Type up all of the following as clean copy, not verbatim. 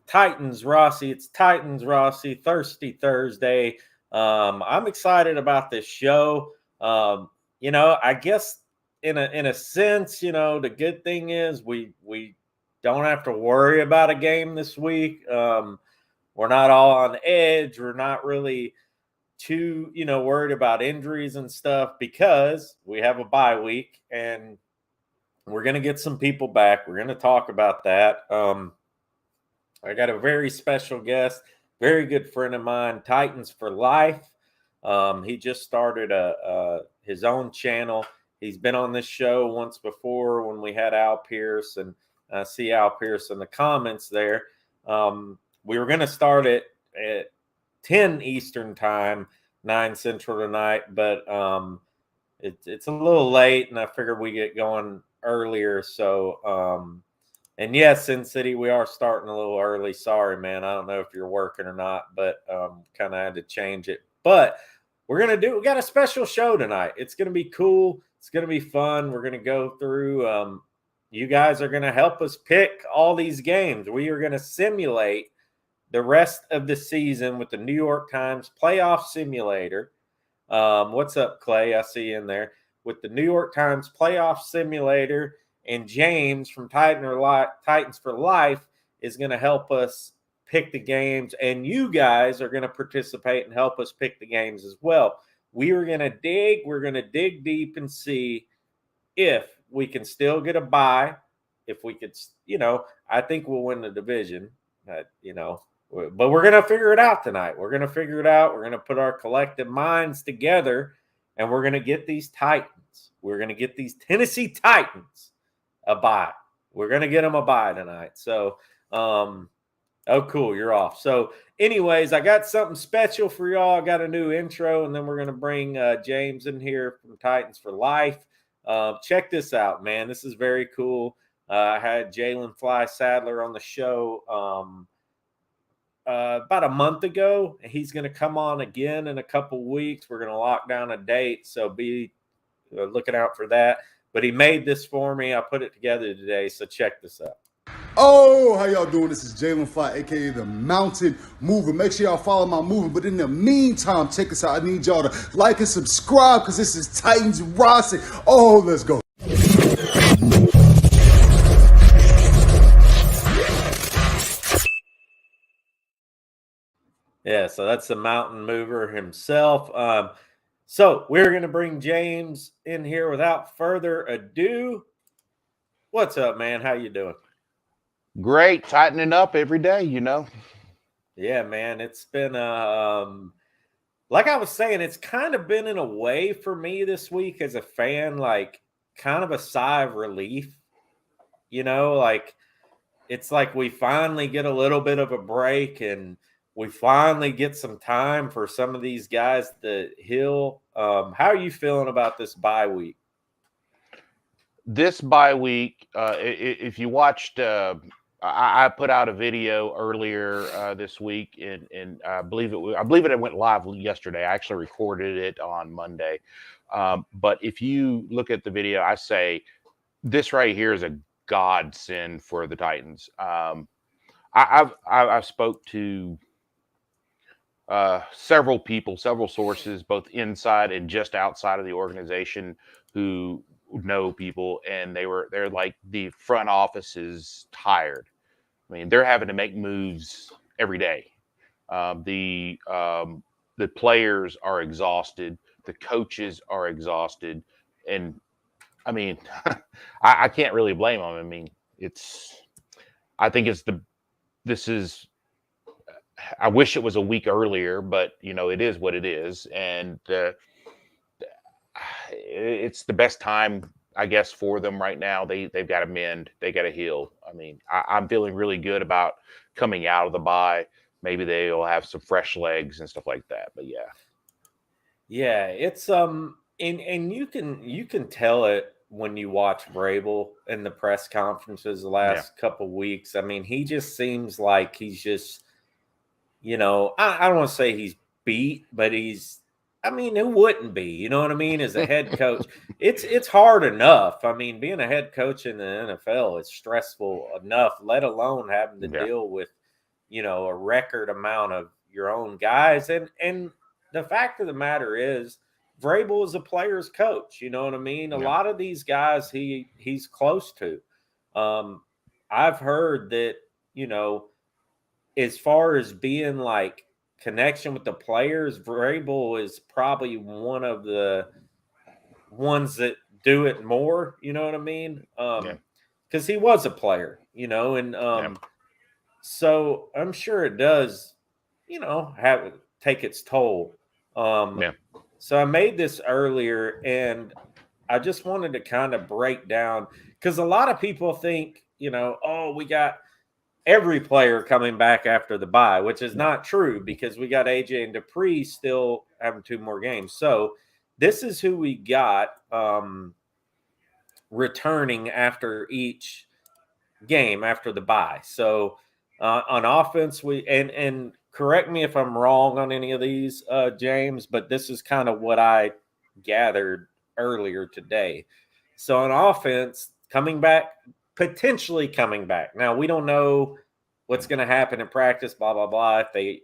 Titans Rossi. It's Titans Rossi, Thirsty Thursday. I'm excited about this show. I guess in a sense, the good thing is we don't have to worry about a game this week. We're not all on edge. We're not really too, worried about injuries and stuff because we have a bye week and we're going to get some people back. We're going to talk about that. I got a very special guest, very good friend of mine, Titans for Life. He just started his own channel. He's been on this show once before when we had Al Pierce, and I see Al Pierce in the comments there. We were going to start it at 10 Eastern time, 9 Central tonight, but it's a little late, and I figured we get going earlier. So, and yes, Sin City, we are starting a little early. Sorry, man. I don't know if you're working or not, but kind of had to change it. But we got a special show tonight. It's going to be cool. It's going to be fun. We're going to go through, you guys are going to help us pick all these games. We are going to simulate the rest of the season with the New York Times Playoff Simulator. What's up, Clay? I see you in there. With the New York Times Playoff Simulator, and James from Titans for Life is going to help us pick the games, and you guys are going to participate and help us pick the games as well. We're going to dig deep and see if we can still get a bye. If we could, I think we'll win the division, but we're going to figure it out tonight. We're going to figure it out. We're going to put our collective minds together, and we're going to get these Titans. We're going to get these Tennessee Titans a bye. We're going to get them a bye tonight. So, oh, cool. You're off. So anyways, I got something special for y'all. I got a new intro, and then we're going to bring James in here from Titans for Life. Check this out, man. This is very cool. I had Jalen Fly Sadler on the show about a month ago. He's going to come on again in a couple weeks. We're going to lock down a date, so be looking out for that. But he made this for me. I put it together today, so check this out. Oh, how y'all doing? This is Jalen Fly, a.k.a. the Mountain Mover. Make sure y'all follow my movement. But in the meantime, check us out. I need y'all to like and subscribe because this is Titans Rossi. Oh, let's go. Yeah, so that's the Mountain Mover himself. So we're going to bring James in here without further ado. What's up, man? How you doing? Great. Tightening up every day, Yeah, man. It's been, like I was saying, it's kind of been in a way for me this week as a fan, like kind of a sigh of relief. Like it's like we finally get a little bit of a break and we finally get some time for some of these guys to heal. How are you feeling about this bye week? This bye week, if you watched, I put out a video earlier this week, and I believe it went live yesterday. I actually recorded it on Monday. But if you look at the video, I say this right here is a godsend for the Titans. I've spoke to several people, several sources, both inside and just outside of the organization, who know people, and they're like, the front office is tired. I mean, they're having to make moves every day. The players are exhausted, the coaches are exhausted, and I mean, I can't really blame them. I mean, I wish it was a week earlier, but it is what it is, and it's the best time, I guess, for them right now. They've got to mend, they got to heal. I mean, I'm feeling really good about coming out of the bye. Maybe they'll have some fresh legs and stuff like that. But yeah, it's and you can tell it when you watch Vrabel in the press conferences the last couple of weeks. I mean, he just seems like he's just. I don't want to say he's beat, but who wouldn't be? You know what I mean? As a head coach, it's hard enough. I mean, being a head coach in the NFL is stressful enough, let alone having to deal with, a record amount of your own guys. And the fact of the matter is, Vrabel is a player's coach. You know what I mean? A lot of these guys he's close to. I've heard that, as far as being like connection with the players, Vrabel is probably one of the ones that do it more. You know what I mean? Because he was a player, and so I'm sure it does, take its toll. So I made this earlier, and I just wanted to kind of break down, because a lot of people think, oh, we got every player coming back after the bye, which is not true, because we got AJ and Dupree still having 2 more games. So this is who we got returning after each game after the bye. So on offense, and correct me if I'm wrong on any of these, James, but this is kind of what I gathered earlier today. So on offense, potentially coming back. Now, we don't know what's going to happen in practice, blah, blah, blah, if they,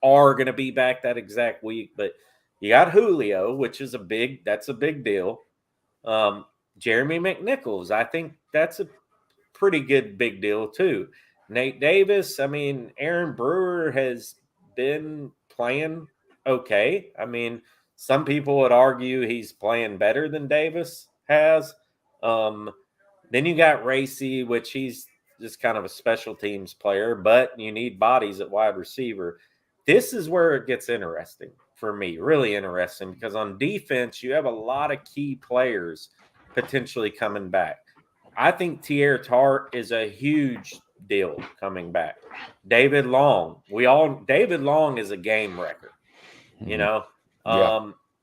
are going to be back that exact week. But you got Julio, which is that's a big deal. Jeremy McNichols, I think that's a pretty good big deal too. Nate Davis, Aaron Brewer has been playing okay. Some people would argue he's playing better than Davis has. Then you got Racy, which he's just kind of a special teams player, but you need bodies at wide receiver. This is where it gets interesting for me, really interesting, because on defense, you have a lot of key players potentially coming back. I think Tierre Tart is a huge deal coming back. David Long. David Long is a game record,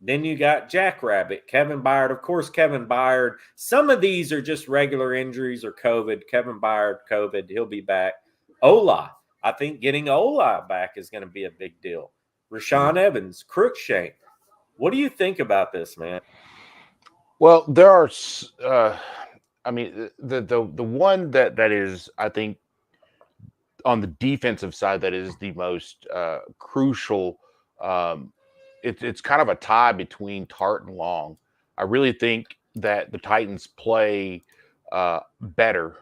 Then you got Jackrabbit, Kevin Byard. Of course, Kevin Byard. Some of these are just regular injuries or COVID. Kevin Byard, COVID, he'll be back. Ola. I think getting Ola back is going to be a big deal. Rashawn Evans, Crookshank. What do you think about this, man? Well, there are the one that is, I think, on the defensive side, that is the most crucial. It's kind of a tie between Tart and Long. I really think that the Titans play better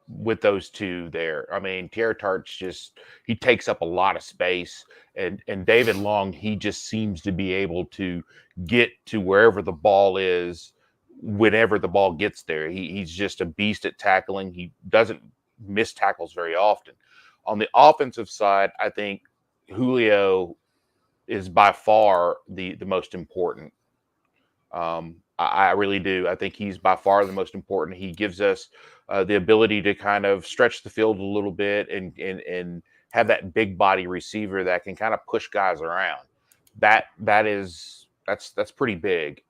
with those two there. Tierre Tart's he takes up a lot of space, and David Long, he just seems to be able to get to wherever the ball is whenever the ball gets there. He's just a beast at tackling. He doesn't miss tackles very often. On the offensive side, I think Julio is by far the most important. I really do. I think he's by far the most important. He gives us the ability to kind of stretch the field a little bit and have that big body receiver that can kind of push guys around. That's pretty big.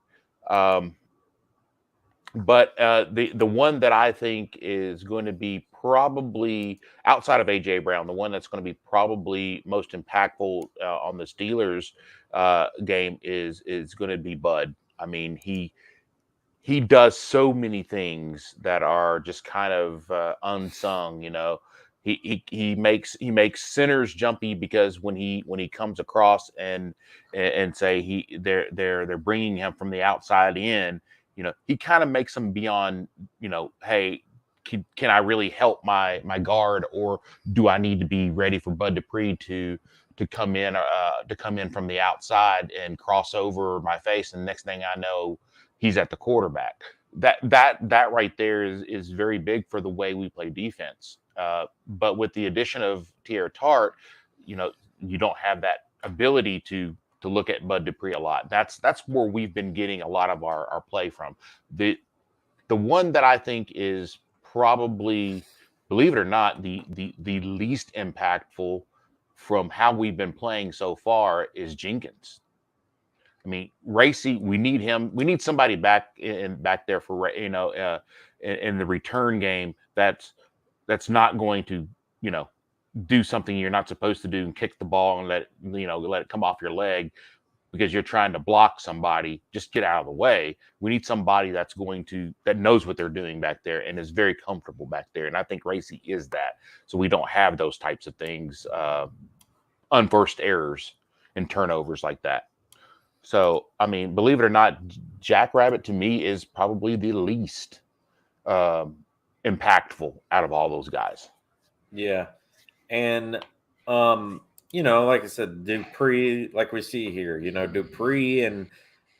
But the one that I think is going to be probably, outside of AJ Brown, the one that's going to be probably most impactful on the Steelers game is going to be Bud. He does so many things that are just kind of unsung. He makes centers jumpy, because when he comes across and say they're bringing him from the outside in, he kind of makes them beyond, hey, can I really help my guard, or do I need to be ready for Bud Dupree to come in from the outside and cross over my face, and the next thing I know, he's at the quarterback. That right there is very big for the way we play defense. But with the addition of Tierre Tart, you don't have that ability to look at Bud Dupree a lot. That's where we've been getting a lot of our play from. The one that I think is probably, believe it or not, the least impactful from how we've been playing so far is Jenkins. Racy, we need him. We need somebody back there for in the return game that's not going to do something you're not supposed to do and kick the ball and let it come off your leg. because you're trying to block somebody. Just get out of the way. We need somebody that knows what they're doing back there and is very comfortable back there. And I think Racy is that. So we don't have those types of things, unforced errors and turnovers like that. So, I mean, believe it or not, Jackrabbit to me is probably the least impactful out of all those guys. Yeah. And, like I said, Dupree, like we see here, Dupree and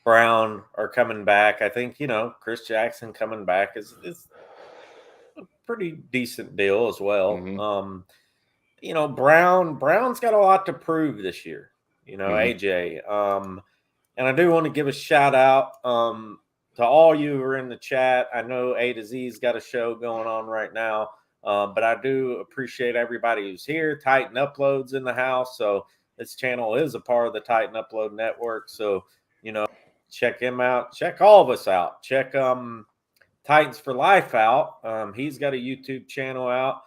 Brown are coming back. I think, Chris Jackson coming back is a pretty decent deal as well. Mm-hmm. Brown's got a lot to prove this year, AJ. And I do want to give a shout out to all you who are in the chat. I know A to Z's got a show going on right now. But I do appreciate everybody who's here. Titan Uploads in the house. So this channel is a part of the Titan Upload Network. So, check him out. Check all of us out. Check Titans for Life out. He's got a YouTube channel out.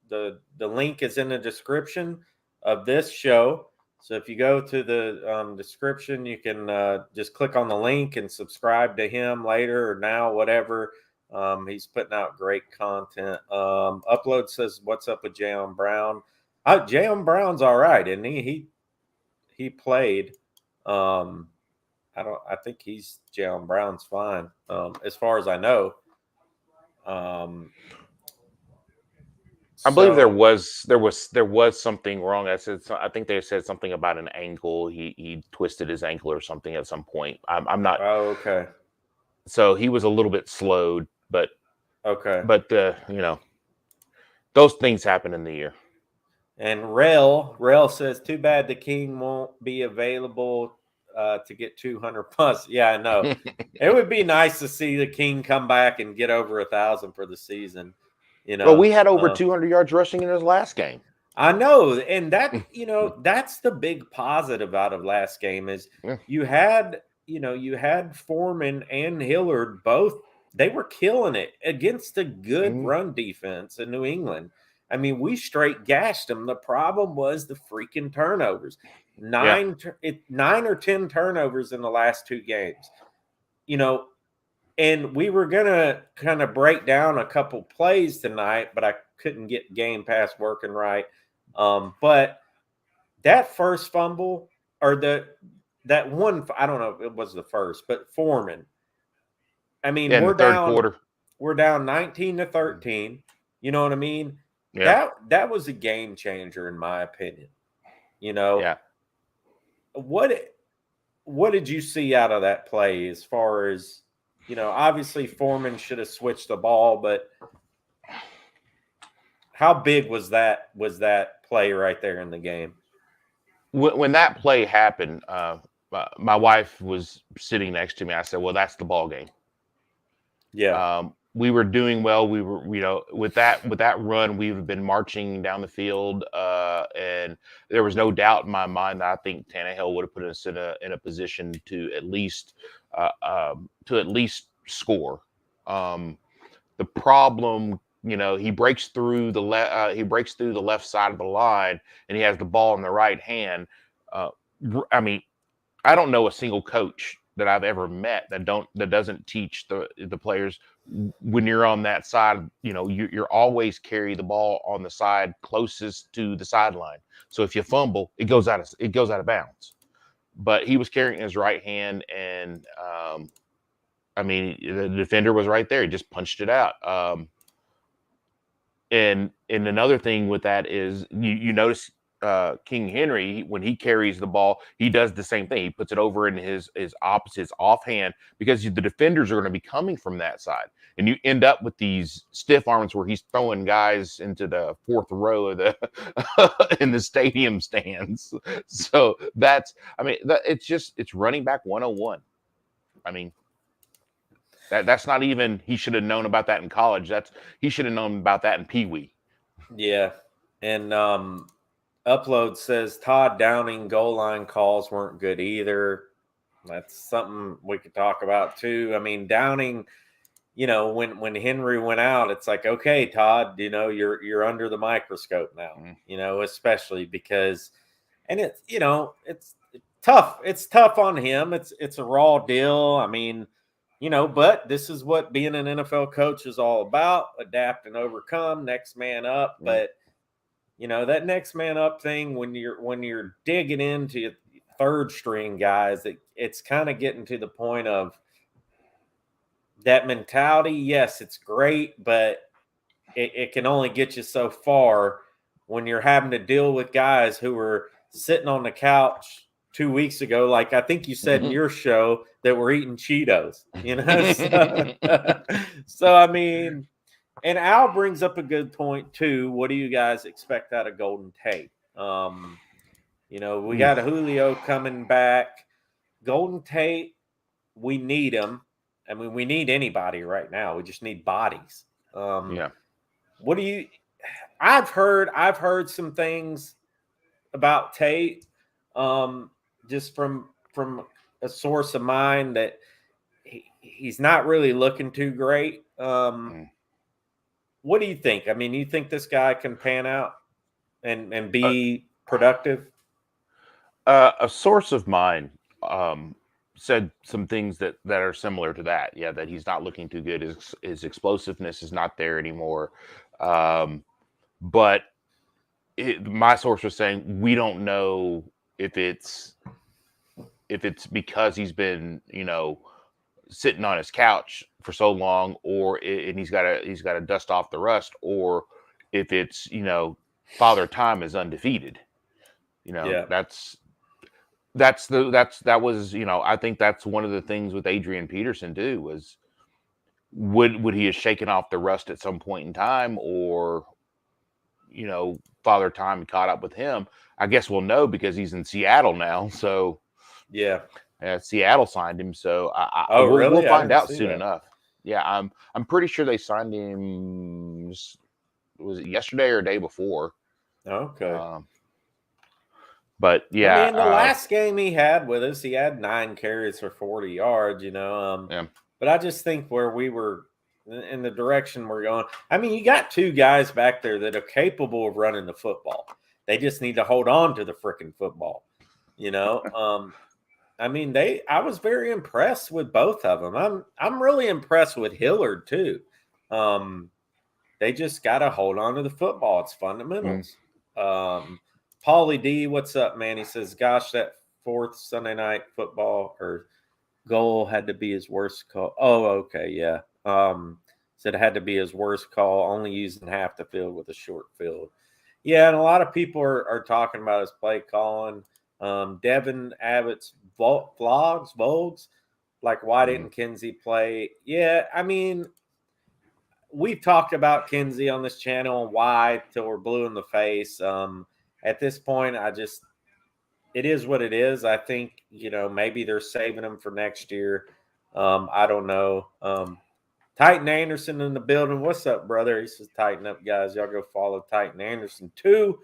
The link is in the description of this show. So if you go to the description, you can just click on the link and subscribe to him later or now, whatever. He's putting out great content. Upload says, "What's up with Jalen Brown?" Jalen Brown's all right, isn't he? He played. I think Jalen Brown's fine. As far as I know. I believe there was something wrong. I think they said something about an ankle. He twisted his ankle or something at some point. I'm not. Oh, okay. So he was a little bit slowed, but okay. But those things happen in the year. And Rail says, "Too bad the King won't be available to get 200 plus." Yeah, I know. It would be nice to see the King come back and get over 1,000 for the season. Well, we had over 200 yards rushing in his last game. I know, and that that's the big positive out of last game is you had Foreman and Hillard both. They were killing it against a good run defense in New England. I mean, we straight gashed them. The problem was the freaking turnovers. 9 or 10 turnovers in the last 2 games. And we were going to kind of break down a couple plays tonight, but I couldn't get Game Pass working right. But that first fumble or that one, I don't know if it was the first, but Foreman. I mean, we're down. Quarter. We're down 19-13. You know what I mean? Yeah. That was a game changer in my opinion. Yeah. What did you see out of that play as far as, obviously Foreman should have switched the ball, but how big was that play right there in the game? When that play happened, my wife was sitting next to me. I said, "Well, that's the ball game." Yeah. We were doing well. We were, with that run, we would have been marching down the field, and there was no doubt in my mind that I think Tannehill would have put us in a position to at least score. The problem, he breaks through the left side of the line, and he has the ball in the right hand. I mean, I don't know a single coach that I've ever met that doesn't teach the players when you're on that side, you're always carry the ball on the side closest to the sideline. So if you fumble, it goes out of bounds. But he was carrying his right hand, and the defender was right there. He just punched it out. And another thing with that is you notice King Henry, when he carries the ball, he does the same thing. He puts it over in his offhand, because the defenders are going to be coming from that side, and you end up with these stiff arms where he's throwing guys into the 4th row of the in the stadium stands. So it's running back 101. I mean, that's not even. He should have known about that in college. He should have known about that in Pee Wee. Yeah, and Upload says Todd Downing goal line calls weren't good either. That's something we could talk about too. I mean, Downing, when Henry went out, it's like, okay, Todd, you're under the microscope now. Especially because, and it's tough. It's tough on him. It's a raw deal. I mean, but this is what being an NFL coach is all about: adapt and overcome, next man up. But that next man up thing, when you're digging into third string guys, it's kind of getting to the point of that mentality. Yes, it's great, but it can only get you so far when you're having to deal with guys who were sitting on the couch 2 weeks ago, like I think you said in your show, that were eating Cheetos, So I mean, and Al brings up a good point too. What do you guys expect out of Golden Tate? We got a Julio coming back. Golden Tate, we need him. I mean, we need anybody right now. We just need bodies. What do you? I've heard some things about Tate, just from a source of mine that he's not really looking too great. What do you think? I mean, you think this guy can pan out and be productive? A source of mine said some things that are similar to that. Yeah, that he's not looking too good. His explosiveness is not there anymore. But my source was saying we don't know if it's because he's been sitting on his couch for so long, and he's got to dust off the rust, or if it's Father Time is undefeated. That was I think that's one of the things with Adrian Peterson too, was would he have shaken off the rust at some point in time, or Father Time caught up with him? I guess we'll know because he's in Seattle now. So yeah, Seattle signed him. So really? We'll find out soon enough. Yeah, I'm pretty sure they signed him. Was it yesterday or day before? Okay. But yeah, I mean, the last game he had with us, he had 9 carries for 40 yards. But I just think where we were in the direction we're going. I mean, you got 2 guys back there that are capable of running the football. They just need to hold on to the freaking football. I mean, I was very impressed with both of them. I'm really impressed with Hillard too. They just got to hold on to the football. It's fundamentals. Paulie D, what's up, man? He says, gosh, that 4th Sunday night football or goal had to be his worst call. Oh, okay, yeah. Said it had to be his worst call, only using half the field with a short field. Yeah, and a lot of people are talking about his play calling. Devin Abbott's Vogues, like, why didn't Kinsey play? Yeah, I mean, we've talked about Kinsey on this channel and why till we're blue in the face. At this point, it is what it is. I think, maybe they're saving him for next year. I don't know. Titan Anderson in the building. What's up, brother? He says, tighten up, guys. Y'all go follow Titan Anderson too.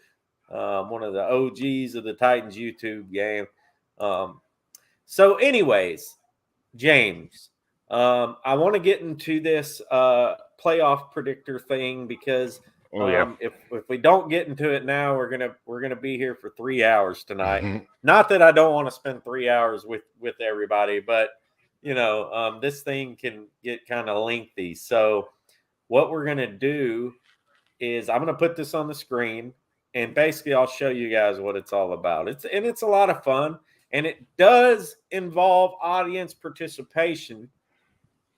One of the OGs of the Titans YouTube game. So anyways, James, I want to get into this playoff predictor thing because if we don't get into it now, we're gonna be here for 3 hours tonight. Not that I don't want to spend 3 hours with everybody, but this thing can get kind of lengthy. So what we're gonna do is I'm gonna put this on the screen, and basically I'll show you guys what it's all about. It's a lot of fun, and it does involve audience participation.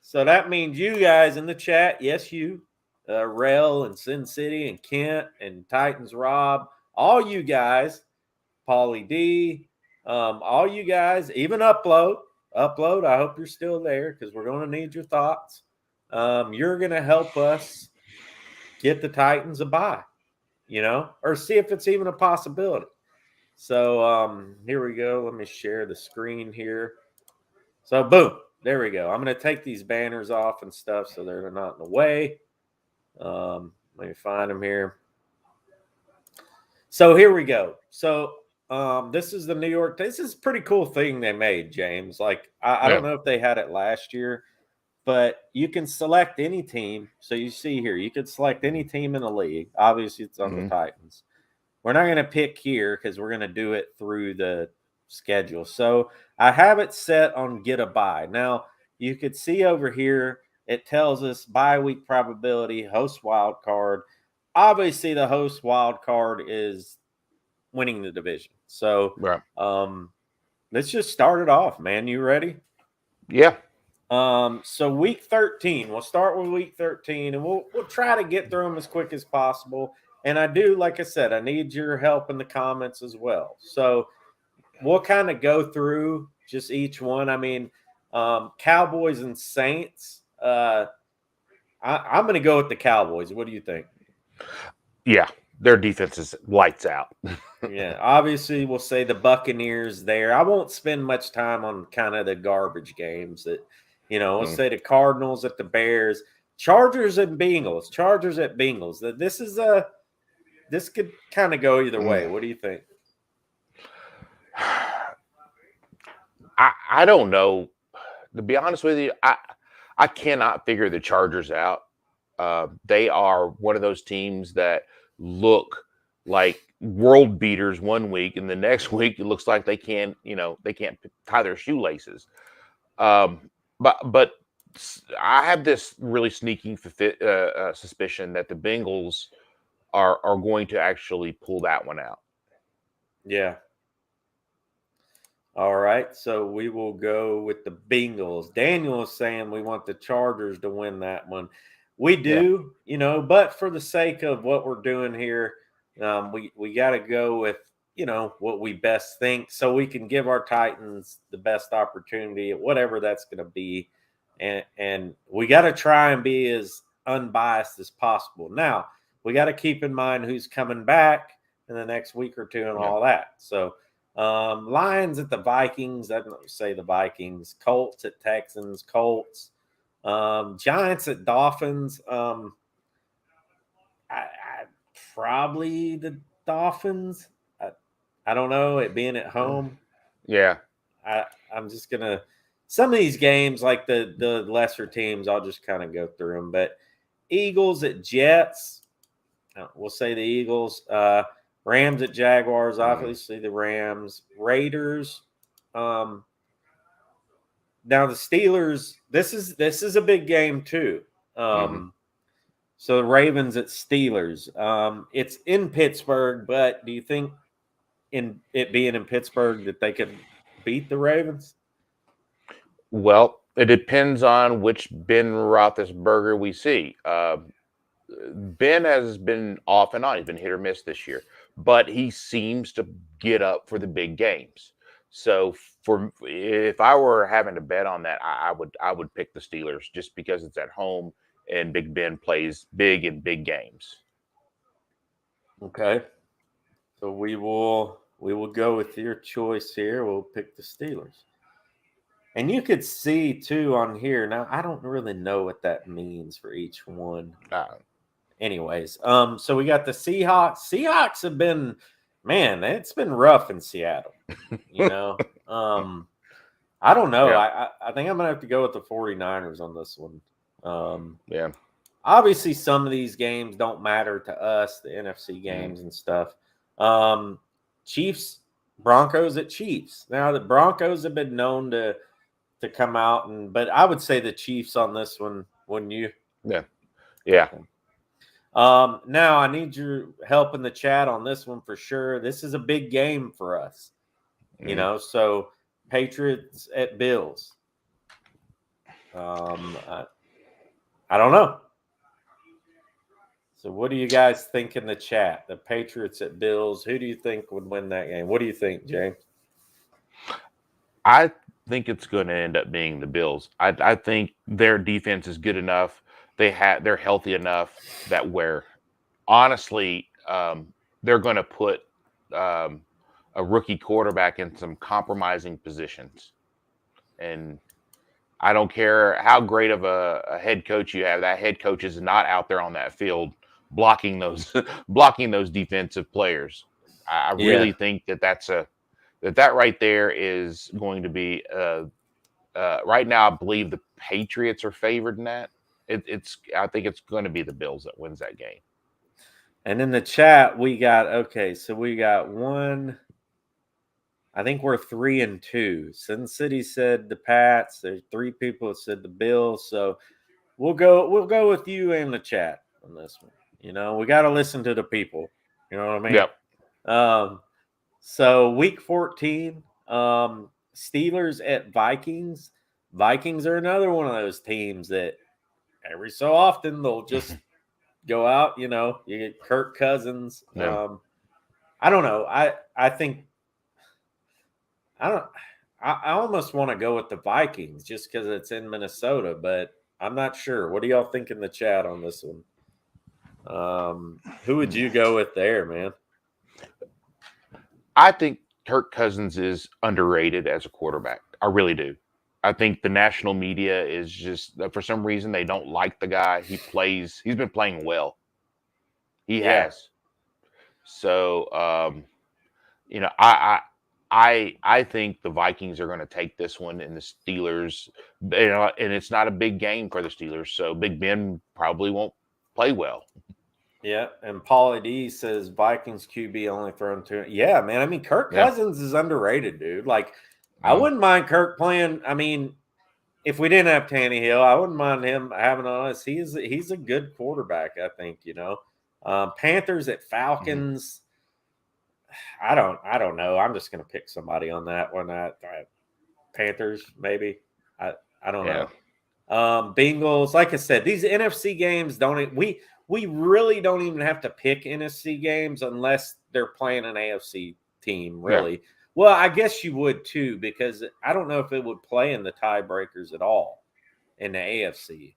So that means you guys in the chat, yes, you, Rel and Sin City and Kent and Titans Rob, all you guys, Paulie D, all you guys, even Upload. I hope you're still there because we're going to need your thoughts. You're going to help us get the Titans a bye, or see if it's even a possibility. So here we go. Let me share the screen here. So boom. There we go. I'm going to take these banners off and stuff so they're not in the way. Let me find them here. So here we go. So this is the New York. This is a pretty cool thing they made, James. Like, I don't know if they had it last year, but you can select any team. So you see here, you could select any team in the league. Obviously, it's on the Titans. We're not going to pick here because we're going to do it through the schedule. So I have it set on get a bye. Now you could see over here, it tells us bye week probability, host wild card. Obviously, the host wild card is winning the division. So Right. let's just start it off, man. You ready? Yeah. So week 13, we'll start with week 13 and we'll try to get through them as quick as possible. And I do, like I said, I need your help in the comments as well. So we'll kind of go through just each one. I mean, Cowboys and Saints. I'm going to go with the Cowboys. What do you think? Yeah. Their defense is lights out. Yeah, obviously we'll say the Buccaneers there. I won't spend much time on kind of the garbage games that, we'll say the Cardinals at the Bears, Chargers and Bengals, Chargers at Bengals. This could kind of go either way. What do you think? I don't know. To be honest with you, I cannot figure the Chargers out. They are one of those teams that look like world beaters one week, and the next week it looks like they can't tie their shoelaces. But I have this really sneaking suspicion that the Bengals are going to actually pull that one out. Yeah. All right, so we will go with the Bengals. Daniel is saying we want the Chargers to win that one. We do, but for the sake of what we're doing here, we got to go with, what we best think so we can give our Titans the best opportunity at whatever that's going to be. And we got to try and be as unbiased as possible. Now, we got to keep in mind who's coming back in the next week or two and all that. So, Lions at the Vikings. I'd say the Vikings. Colts at Texans. Colts. Giants at Dolphins. I probably the Dolphins. I don't know, it being at home. Yeah. I'm just gonna some of these games, like the lesser teams, I'll just kind of go through them. But Eagles at Jets. We'll say the Eagles. Rams at Jaguars, obviously the Rams. Raiders. Now the Steelers, this is a big game too. So the Ravens at Steelers. It's in Pittsburgh, but do you think in it being in Pittsburgh that they could beat the Ravens? Well, it depends on which Ben Roethlisberger we see. Ben has been off and on. He's been hit or miss this year, but he seems to get up for the big games. So if I were having to bet on that, I would pick the Steelers just because it's at home and Big Ben plays big in big games. Okay. So we will go with your choice here. We'll pick the Steelers. And you could see too on here. Now I don't really know what that means for each one. Anyways, so we got the Seahawks. Seahawks have been, man, it's been rough in Seattle. I don't know. Yeah. I think I'm gonna have to go with the 49ers on this one. Yeah. Obviously, some of these games don't matter to us, the NFC games and stuff. Chiefs, Broncos at Chiefs. Now the Broncos have been known to come out, but I would say the Chiefs on this one, wouldn't you? Yeah. Yeah. Now I need your help in the chat on this one for sure. This is a big game for us, so Patriots at Bills. I don't know. So what do you guys think in the chat? The Patriots at Bills. Who do you think would win that game? What do you think, James? I think it's going to end up being the Bills. I think their defense is good enough. They're healthy enough that where honestly they're going to put a rookie quarterback in some compromising positions. And I don't care how great of a head coach you have. That head coach is not out there on that field blocking those defensive players. I really think that right there is going to be right now. I believe the Patriots are favored in that. I think it's going to be the Bills that wins that game. And in the chat, we got one. I think we're 3-2. Sin City said the Pats. There's 3 people that said the Bills. So we'll go with you and the chat on this one. You know, we got to listen to the people. You know what I mean? Yep. So week 14, Steelers at Vikings. Vikings are another one of those teams that every so often they'll just go out. You know, you get Kirk Cousins. Yeah. I don't know. I think I almost want to go with the Vikings just because it's in Minnesota, but I'm not sure. What do y'all think in the chat on this one? Who would you go with there, man? I think Kirk Cousins is underrated as a quarterback. I really do. I think the national media is just, for some reason, they don't like the guy. He's been playing well. He has. So, you know, I think the Vikings are going to take this one, and the Steelers, you know, and it's not a big game for the Steelers, so Big Ben probably won't play well. Yeah, and Paulie D says Vikings QB only thrown 2. Yeah, man. I mean, Kirk Cousins is underrated, dude. Like, I wouldn't mind Kirk playing. I mean, if we didn't have Tannehill, I wouldn't mind him having on us. He's a good quarterback, I think. You know, Panthers at Falcons. I don't know. I'm just gonna pick somebody on that one. Panthers, maybe. I don't know. Bengals. Like I said, these NFC games we really don't even have to pick NFC games unless they're playing an AFC team, really. Yeah. Well, I guess you would too, because I don't know if it would play in the tiebreakers at all in the AFC.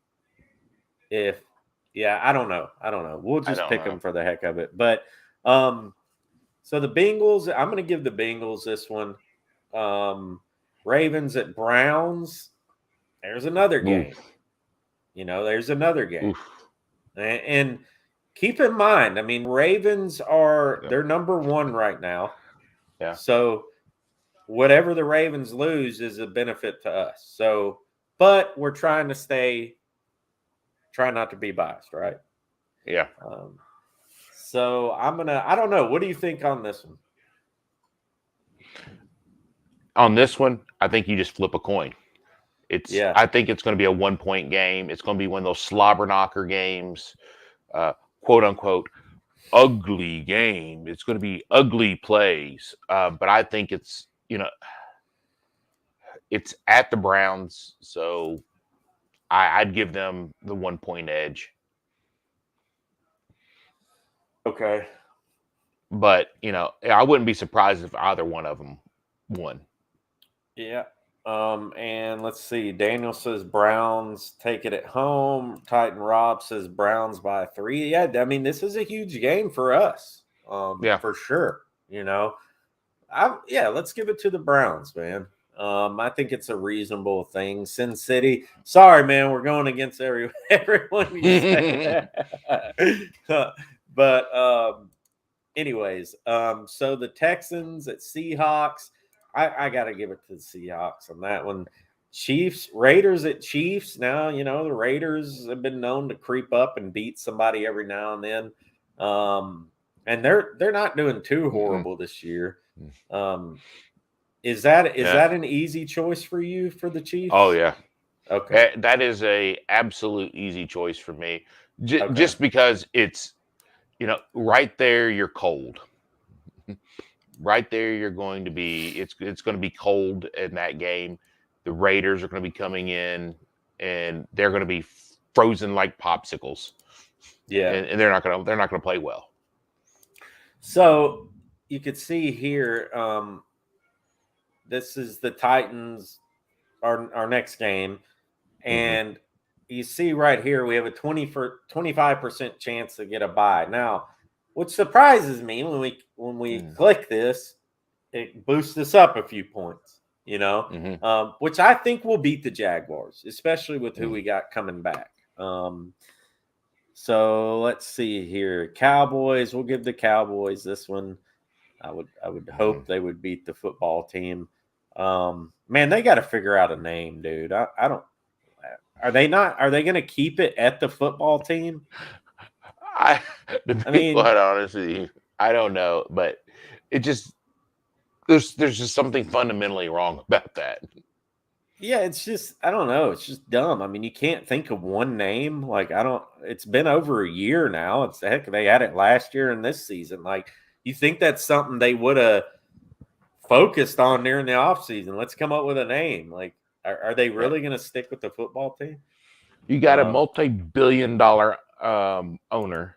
I don't know. We'll just pick them for the heck of it. But so the Bengals, I'm going to give the Bengals this one. Ravens at Browns. There's another game. You know, there's another game. And keep in mind, I mean, Ravens they're number 1 right now. Yeah. So whatever the Ravens lose is a benefit to us. So, but we're trying not to be biased, right? Yeah. So I don't know. What do you think on this one? On this one, I think you just flip a coin. I think it's going to be a 1-point game. It's going to be one of those slobber knocker games, quote unquote, ugly game. It's going to be ugly plays. But I think it's, you know, it's at the Browns. So I'd give them the 1-point edge. Okay. But, you know, I wouldn't be surprised if either one of them won. Yeah. And let's see. Daniel says Browns take it at home. Titan Rob says Browns by 3. Yeah, I mean, this is a huge game for us. For sure. You know, let's give it to the Browns, man. I think it's a reasonable thing. Sin City. Sorry, man, we're going against everyone you say. But anyways, so the Texans at Seahawks. I got to give it to the Seahawks on that one. Raiders at Chiefs. Now, you know, the Raiders have been known to creep up and beat somebody every now and then. And they're not doing too horrible this year. Is that an easy choice for you for the Chiefs? Oh, yeah. Okay. That is a absolute easy choice for me. Just because it's, you know, right there you're cold. Right there, you're going to be. It's going to be cold in that game. The Raiders are going to be coming in, and they're going to be frozen like popsicles. Yeah, and they're not going to play well. So you could see here. This is the Titans, our next game, and you see right here we have a 25% chance to get a bye. Now, what surprises me when we click this, it boosts us up a few points, you know, which I think will beat the Jaguars, especially with who we got coming back. So let's see here. Cowboys, we'll give the Cowboys this one. I would hope they would beat the football team. Man, they got to figure out a name, dude. I don't. Are they going to keep it at the football team? Honestly, I don't know, but it just there's just something fundamentally wrong about that. Yeah, it's just I don't know. It's just dumb. I mean, you can't think of one name. Like I don't. It's been over a year now. It's heck. They had it last year and this season. Like you think that's something they would have focused on during the offseason. Let's come up with a name. Like, are they really going to stick with the football team? You got a multi-billion-dollar owner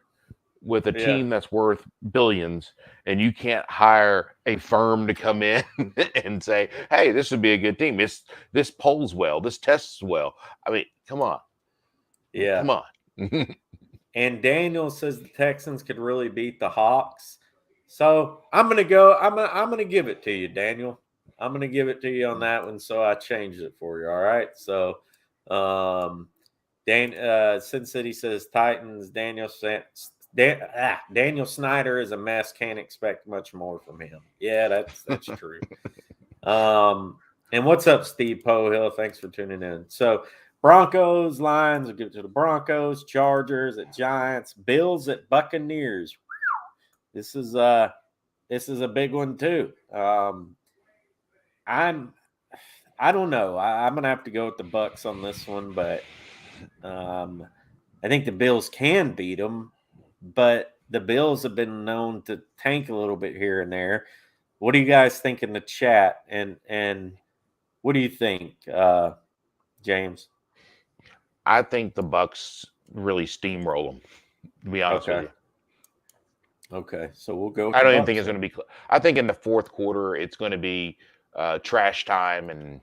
with a Yeah. team that's worth billions, and you can't hire a firm to come in and say, "Hey, this would be a good team. This polls well. This tests well." I mean, come on. Yeah. Come on. And Daniel says the Texans could really beat the Hawks. So I'm gonna go. I'm gonna give it to you, Daniel. I'm gonna give it to you on that one. So I changed it for you. All right. So Sin City says Titans. Daniel Snyder is a mess. Can't expect much more from him. Yeah, that's true. And what's up, Steve Pohill? Thanks for tuning in. So Broncos, Lions, will give it to the Broncos, Chargers at Giants, Bills at Buccaneers. This is a big one too. I don't know. I'm gonna have to go with the Bucks on this one, but I think the Bills can beat them. But the Bills have been known to tank a little bit here and there. What do you guys think in the chat? And what do you think, James? I think the Bucks really steamroll them. To be honest with you. Okay, so we'll go. I don't even think it's going to be. I think in the fourth quarter it's going to be trash time, and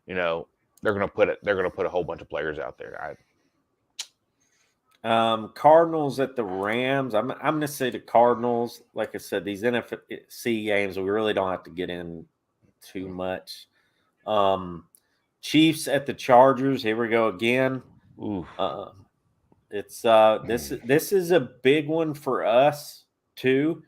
they're going to put a whole bunch of players out there. Cardinals at the Rams. I'm going to say the Cardinals. Like I said, these NFC games we really don't have to get in too much. Chiefs at the Chargers. Here we go again. It's this is a big one for us too.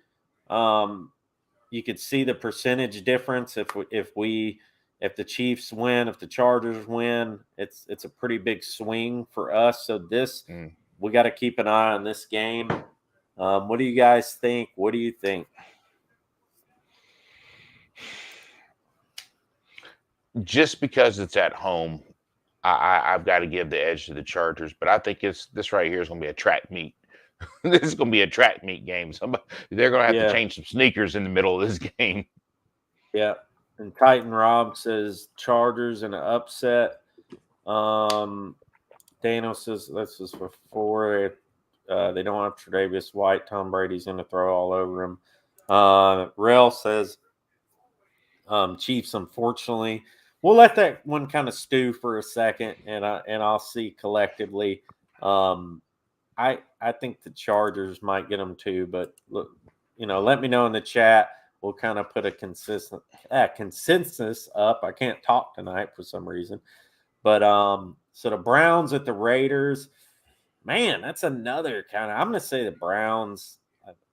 You could see the percentage difference if the Chiefs win, if the Chargers win, it's a pretty big swing for us. So we got to keep an eye on this game. What do you guys think? What do you think? Just because it's at home, I've got to give the edge to the Chargers. But I think this right here is going to be a track meet. This is going to be a track meet game. They're going to have to change some sneakers in the middle of this game. Yeah. And Titan Rob says Chargers in an upset. Daniel says this is before they don't have Tre'Davious White. Tom Brady's going to throw all over him. Rel says Chiefs, unfortunately. We'll let that one kind of stew for a second, and I'll see collectively. I think the Chargers might get them too, but look, let me know in the chat. We'll kind of put a consensus up. I can't talk tonight for some reason, but so the Browns at the Raiders, man, that's another kind of. I'm going to say the Browns.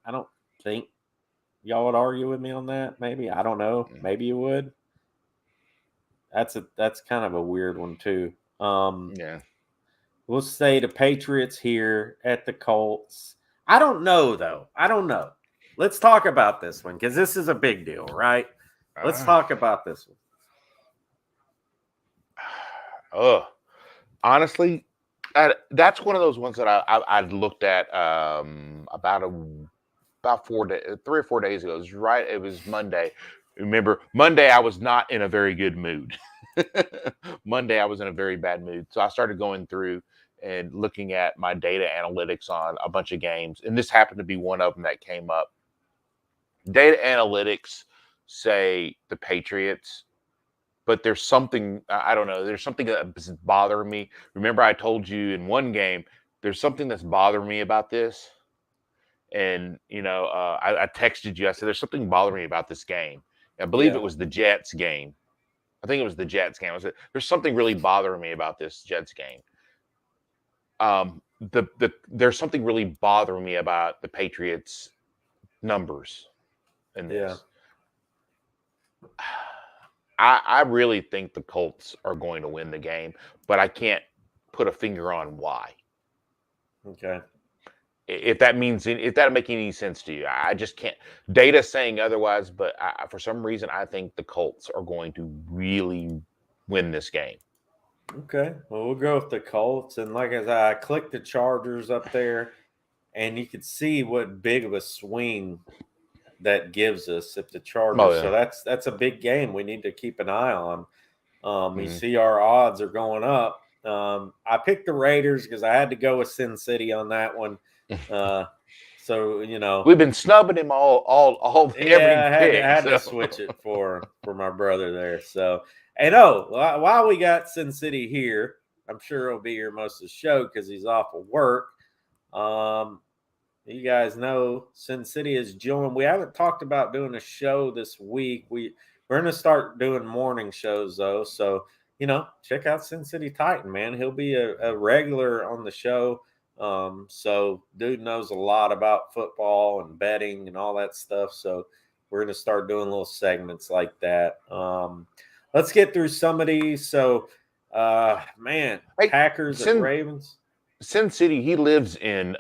I don't think y'all would argue with me on that. Maybe I don't know. Maybe you would. That's kind of a weird one too. Yeah. We'll say the Patriots here at the Colts. I don't know, though. I don't know. Let's talk about this one because this is a big deal, right? Let's talk about this one. Honestly, that's one of those ones that I looked at about 3 or 4 days ago. It was Monday. Remember, Monday I was not in a very good mood. Monday I was in a very bad mood. So I started going through and looking at my data analytics on a bunch of games. And this happened to be one of them that came up. Data analytics say the Patriots, but there's something, I don't know, there's something that's bothering me. Remember I told you in one game, there's something that's bothering me about this. And, I texted you. I said, there's something bothering me about this game. I believe it was the Jets game. I think it was the Jets game. I said, there's something really bothering me about this Jets game. There's something really bothering me about the Patriots numbers in this. I really think the Colts are going to win the game, but I can't put a finger on why. Okay. If that make any sense to you, I just can't. Data saying otherwise, but for some reason, I think the Colts are going to really win this game. Okay, well, we'll go with the Colts. And like I said, I clicked the Chargers up there, and you could see what big of a swing that gives us if the Chargers. Oh, yeah. So that's a big game we need to keep an eye on. You Mhm. see our odds are going up. I picked the Raiders because I had to go with Sin City on that one. So We've been snubbing him all every I pick. had to switch it for my brother there. So, and while we got Sin City here, I'm sure he'll be here most of the show because he's off of work. You guys know Sin City is joined. We haven't talked about doing a show this week. We're going to start doing morning shows though. So, check out Sin City Titan, man. He'll be a regular on the show. So dude knows a lot about football and betting and all that stuff. So we're going to start doing little segments like that. Let's get through some of these. So, man, Hey, Packers and Ravens. Sin City, he lives in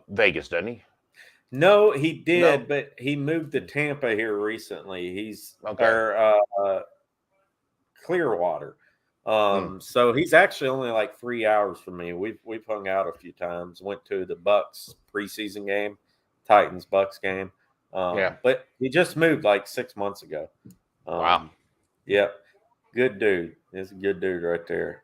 Vegas, doesn't he? No, he did, but he moved to Tampa here recently. He's Clearwater. So he's actually only like 3 hours from me. We've hung out a few times. Went to the Bucks preseason game, Titans Bucks game. But he just moved like 6 months ago. Wow. Yep. Good dude. He's a good dude right there.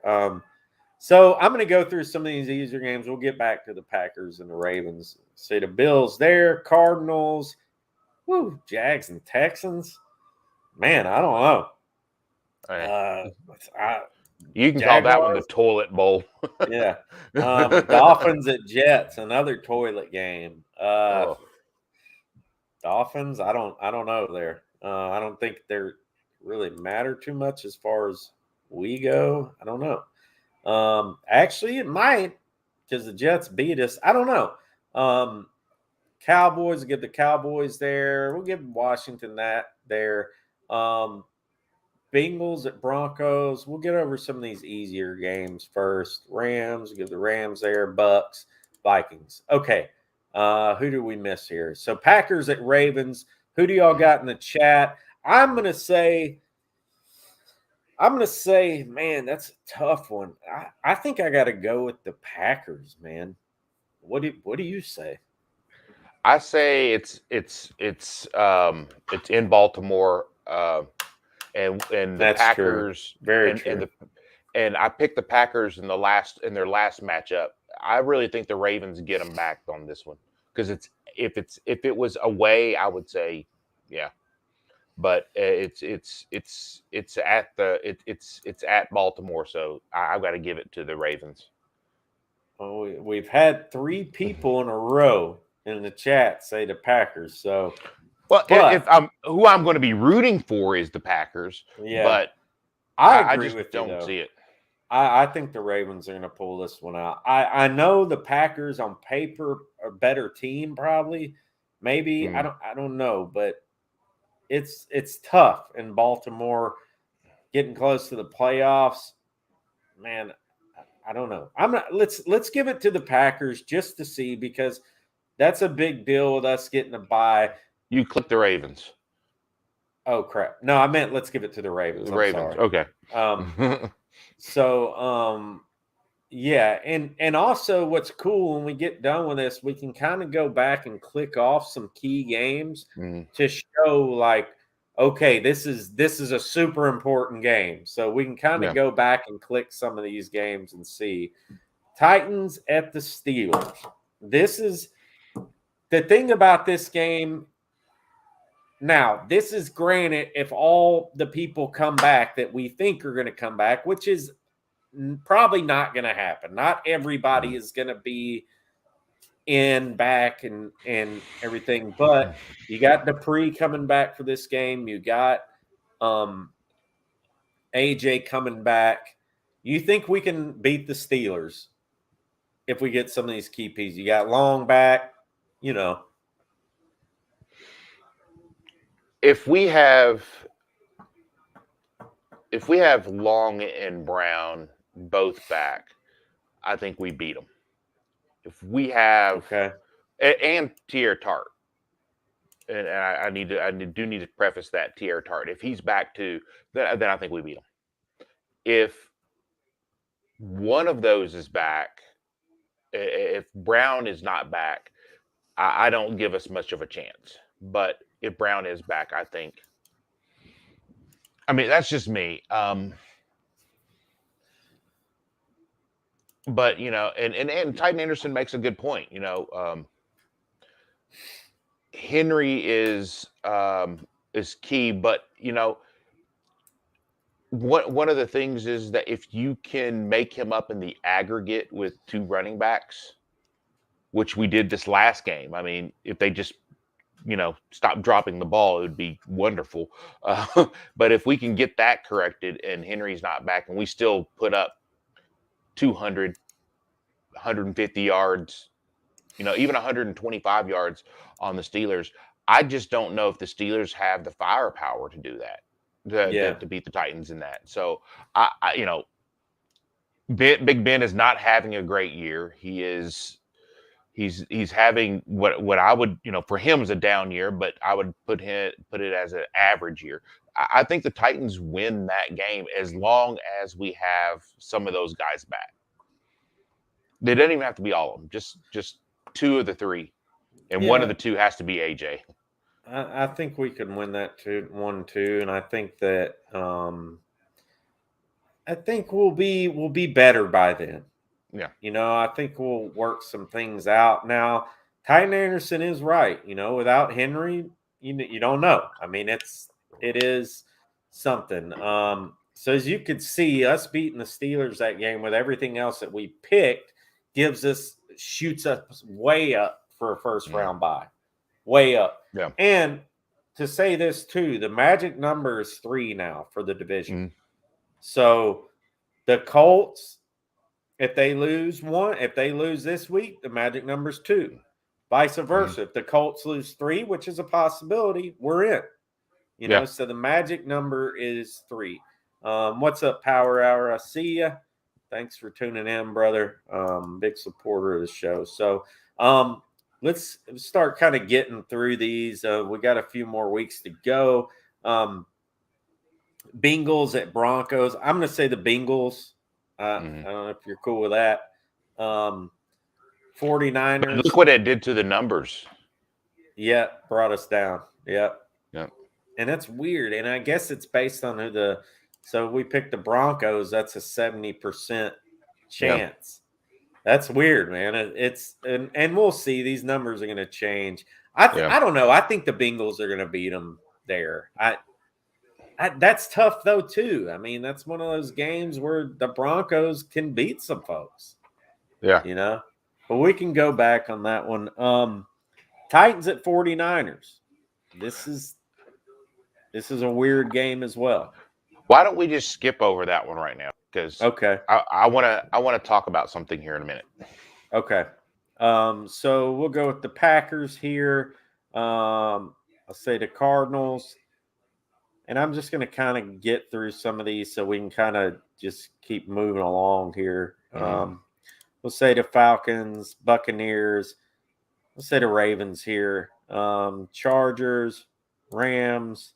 So I'm going to go through some of these easier games. We'll get back to the Packers and the Ravens. See the Bills there, Cardinals, Jags and Texans. Man, I don't know. You can call that one the toilet bowl. Yeah. Dolphins at Jets, another toilet game. Dolphins, I don't know there. I don't think they're really matter too much as far as we go. I don't know. Actually, it might because the Jets beat us. I don't know. Cowboys, give the Cowboys there. We'll give Washington that there. Bengals at Broncos. We'll get over some of these easier games first. Rams, give the Rams there. Bucks, Vikings. Okay. Who do we miss here? So Packers at Ravens. Who do y'all got in the chat? I'm gonna say, man, that's a tough one. I think I got to go with the Packers, man. What do you say? I say it's in Baltimore, and the That's Packers. True. Very true. And I picked the Packers in their last matchup. I really think the Ravens get them back on this one because if it was away, I would say, yeah. But it's at Baltimore, so I've got to give it to the Ravens. Well, we've had 3 people in a row in the chat say the Packers. So, if who I'm going to be rooting for is the Packers. Yeah, but I agree just with don't you, though. see it. I think the Ravens are going to pull this one out. I know the Packers on paper are a better team, probably. Maybe I don't know, but it's tough in Baltimore, getting close to the playoffs. Man, I don't know. I'm not. Let's give it to the Packers just to see because that's a big deal with us getting a bye. You click the Ravens. Oh crap! No, I meant let's give it to the Ravens. The Ravens. Sorry. Okay. Yeah, and also what's cool when we get done with this, we can kind of go back and click off some key games to show like, okay, this is a super important game. So we can kind of go back and click some of these games and see. Titans at the Steelers. This is the thing about this game. Now, this is granted if all the people come back that we think are going to come back, which is probably not going to happen. Not everybody is going to be back and everything, but you got Dupree coming back for this game. You got AJ coming back. You think we can beat the Steelers if we get some of these key pieces? You got Long back, If we have Long and Brown both back, I think we beat them. If we have and Tier Tart. And I do need to preface that Tier Tart. If he's back too, then I think we beat him. If one of those is back, if Brown is not back, I don't give us much of a chance. But if Brown is back, I think. I mean, that's just me. But and Titan Anderson makes a good point. Henry is key, but one of the things is that if you can make him up in the aggregate with two running backs, which we did this last game. I mean, if they just stop dropping the ball, it would be wonderful. But if we can get that corrected and Henry's not back and we still put up 200, 150 yards, even 125 yards on the Steelers, I just don't know if the Steelers have the firepower to do that, to beat the Titans in that. So, Big Ben is not having a great year. He's having what I would, for him is a down year, but I would put it as an average year. I think the Titans win that game as long as we have some of those guys back. They don't even have to be all of them, just two of the three. And one of the two has to be AJ. I think we can win that 1-2, and I think that we'll be better by then. Yeah. I think we'll work some things out. Now, Titan Anderson is right. Without Henry, you don't know. I mean, it is something. So as you could see, us beating the Steelers that game with everything else that we picked shoots us way up for a first round bye. Way up. Yeah. And to say this too, the magic number is 3 now for the division. Mm-hmm. So the Colts, if they lose this week, the magic number is 2. Vice versa. Mm-hmm. If the Colts lose 3, which is a possibility, we're in. So the magic number is 3. What's up, Power Hour? I see ya. Thanks for tuning in, brother. Big supporter of the show. So let's start kind of getting through these. We got a few more weeks to go. Bengals at Broncos. I'm going to say the Bengals. I don't know if you're cool with that. 49ers. Look what it did to the numbers. Yeah, brought us down. Yep. Yeah. And that's weird. And I guess it's based on so we picked the Broncos. That's a 70% chance. That's weird, man. And we'll see. These numbers are going to change. I don't know. I think the Bengals are going to beat them there. That's tough though too. I mean, that's one of those games where the Broncos can beat some folks. Yeah. But we can go back on that one. Titans at 49ers. This is a weird game as well. Why don't we just skip over that one right now? Because I want to talk about something here in a minute. Okay. So we'll go with the Packers here. I'll say the Cardinals. And I'm just going to kind of get through some of these so we can kind of just keep moving along here. We'll say the Falcons, Buccaneers. We'll say the Ravens here. Chargers, Rams,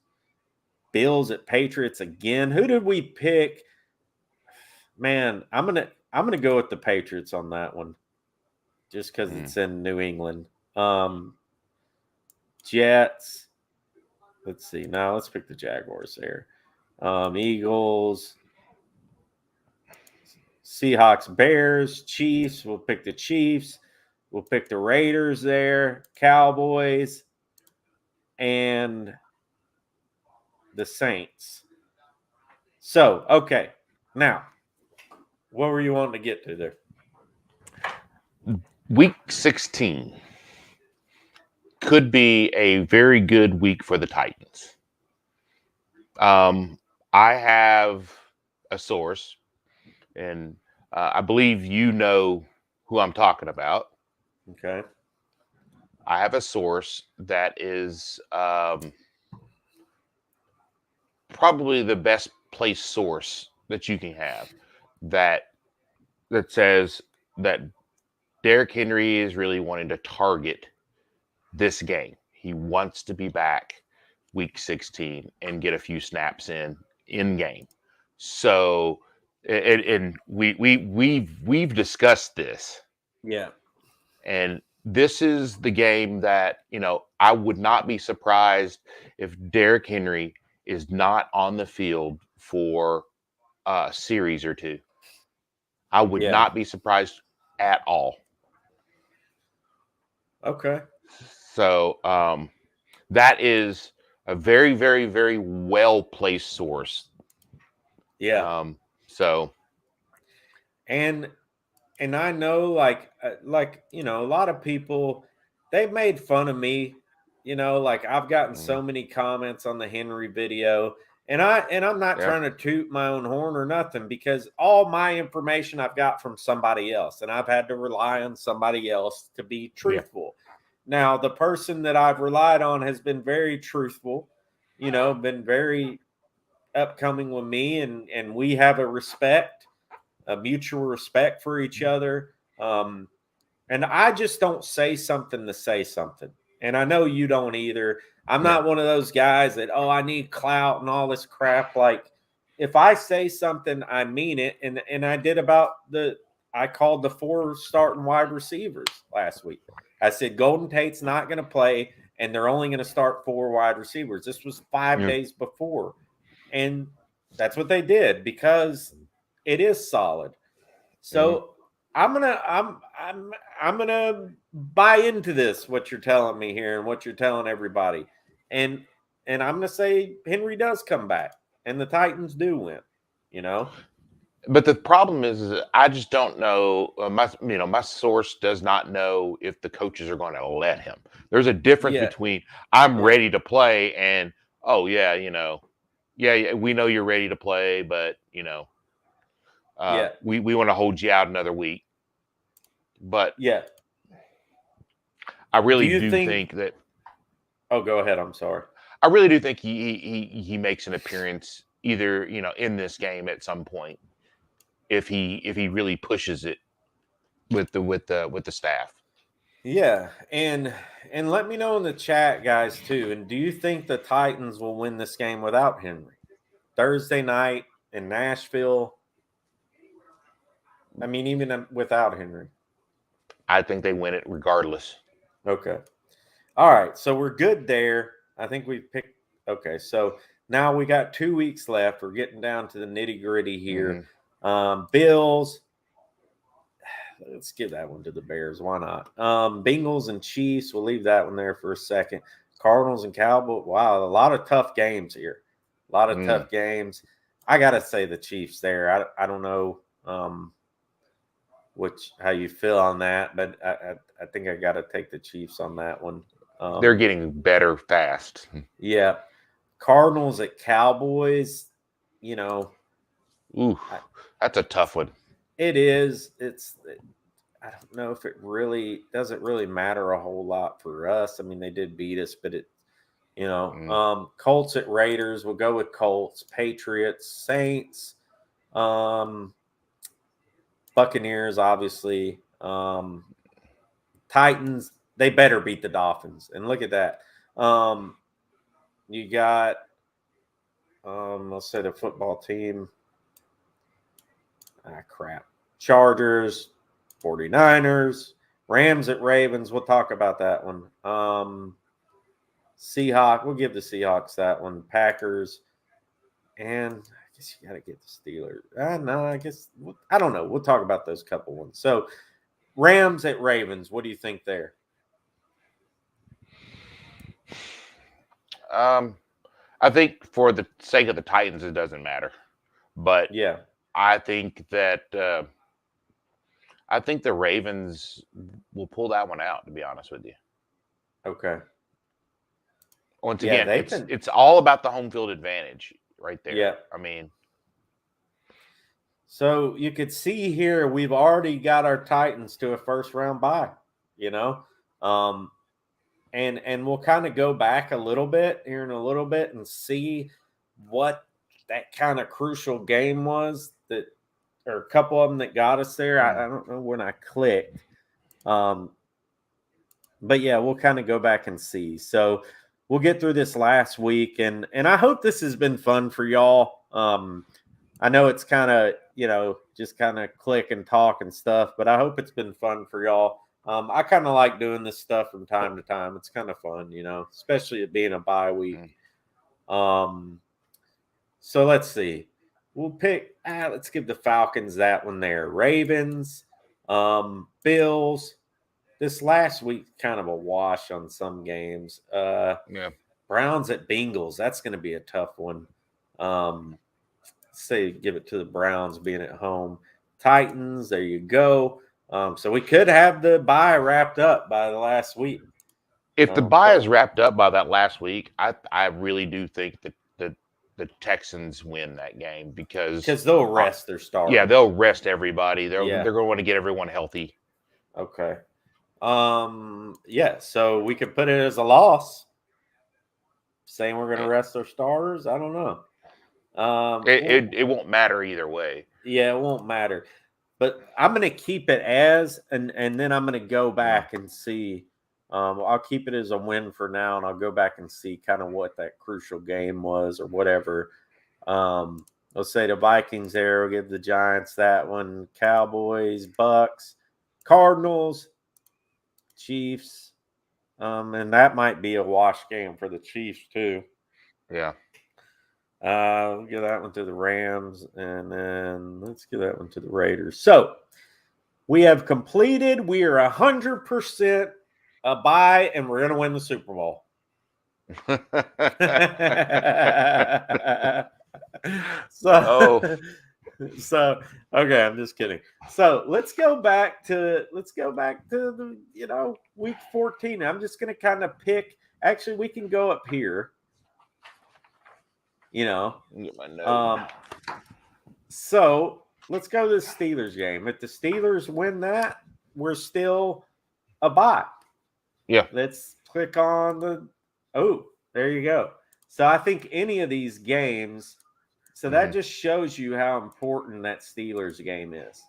Bills at Patriots again. Who did we pick? Man, I'm gonna go with the Patriots on that one, just because it's in New England. Jets. Let's see. Now let's pick the Jaguars there. Eagles, Seahawks, Bears, Chiefs. We'll pick the Chiefs. We'll pick the Raiders there. Cowboys and the Saints. So, okay. Now, what were you wanting to get to there? Week 16 could be a very good week for the Titans. I have a source, and I believe you know who I'm talking about. Okay. I have a source that is probably the best place source that you can have that says that Derrick Henry is really wanting to target this game. He wants to be back week 16 and get a few snaps in game. So, and we've discussed this. Yeah. And this is the game that, I would not be surprised if Derrick Henry is not on the field for a series or two. I would Yeah. not be surprised at all. Okay. So that is a very, very, very well-placed source. Yeah. So. And I know like a lot of people, they've made fun of me, like I've gotten so many comments on the Henry video, and I'm not trying to toot my own horn or nothing, because all my information I've got from somebody else, and I've had to rely on somebody else to be truthful. Now, the person that I've relied on has been very truthful, been very upcoming with me, and we have a mutual respect for each other. And I just don't say something to say something. And I know you don't either. I'm not one of those guys that, I need clout and all this crap. Like, if I say something, I mean it. And I did I called the 4 starting wide receivers last week. I said, Golden Tate's not going to play, and they're only going to start 4 wide receivers. This was 5 days before. And that's what they did, because it is solid. So I'm gonna buy into this, what you're telling me here and what you're telling everybody, and I'm gonna say Henry does come back and the Titans do win. But the problem is I just don't know. My source does not know if the coaches are going to let him. There's a difference between I'm ready to play and we know you're ready to play, but we want to hold you out another week. But I really do think that. Oh, go ahead. I'm sorry. I really do think he makes an appearance either in this game at some point, if he really pushes it with the staff. Yeah, and let me know in the chat, guys, too. And do you think the Titans will win this game without Henry? Thursday night in Nashville. I mean, even without Henry. I think they win it regardless. Okay. All right, so we're good there. I think we picked. Okay, so now we got 2 weeks left. We're getting down to the nitty-gritty here. Bills. Let's give that one to the Bears. Why not? Bengals and Chiefs. We'll leave that one there for a second. Cardinals and Cowboys. Wow, a lot of tough games here. A lot of tough games. I got to say the Chiefs there. I don't know how you feel on that, but I think I got to take the Chiefs on that one. They're getting better fast. Yeah. Cardinals at Cowboys, Ooh, that's a tough one. It is. I don't know if it really doesn't really matter a whole lot for us. I mean, they did beat us, but Colts at Raiders. We'll go with Colts. Patriots, Saints, Buccaneers, obviously. Titans, they better beat the Dolphins. And look at that. You got, let's say the football team. Crap. Chargers, 49ers, Rams at Ravens. We'll talk about that one. Seahawks, we'll give the Seahawks that one. Packers, and I guess you got to get the Steelers. No, I guess, I don't know. We'll talk about those couple ones. So, Rams at Ravens, what do you think there? I think for the sake of the Titans, it doesn't matter. But yeah, I think that the Ravens will pull that one out, to be honest with you. Okay. Once again, it's all about the home field advantage right there. Yeah. I mean, so you could see here we've already got our Titans to a first round bye, and we'll kind of go back a little bit here in a little bit and see what that kind of crucial game was or a couple of them that got us there. I don't know when I clicked. but yeah, we'll kind of go back and see. So we'll get through this last week, and I hope this has been fun for y'all. I know it's kind of, just kind of click and talk and stuff, but I hope it's been fun for y'all. I kind of like doing this stuff from time to time. It's kind of fun, especially it being a bye week. So let's see. We'll pick. Let's give the Falcons that one there. Ravens, Bills. This last week, kind of a wash on some games. Yeah. Browns at Bengals. That's going to be a tough one. Say give it to the Browns being at home. Titans. There you go. So we could have the bye wrapped up by the last week. If the bye is wrapped up by that last week, I really do think that the Texans win that game because they'll rest their stars. Yeah, they'll rest everybody. They're going to want to get everyone healthy. Okay. Yeah, so we could put it as a loss. Saying we're going to rest our stars. I don't know. It won't matter either way. Yeah, it won't matter. But I'm going to keep it as, and then I'm going to go back and see. I'll keep it as a win for now, and I'll go back and see kind of what that crucial game was or whatever. Let's say the Vikings there. We'll give the Giants that one. Cowboys, Bucks, Cardinals, Chiefs. And that might be a wash game for the Chiefs too. Yeah. We'll give that one to the Rams, and then let's give that one to the Raiders. So we have completed. We are 100% a bye, and we're going to win the Super Bowl. So okay, I'm just kidding. So let's go back to the week 14. I'm just going to kind of pick. Actually, we can go up here. Get my note. So let's go to the Steelers game. If the Steelers win that, we're still a bye. Yeah. Let's click on there you go. So I think any of these games, that just shows you how important that Steelers game is.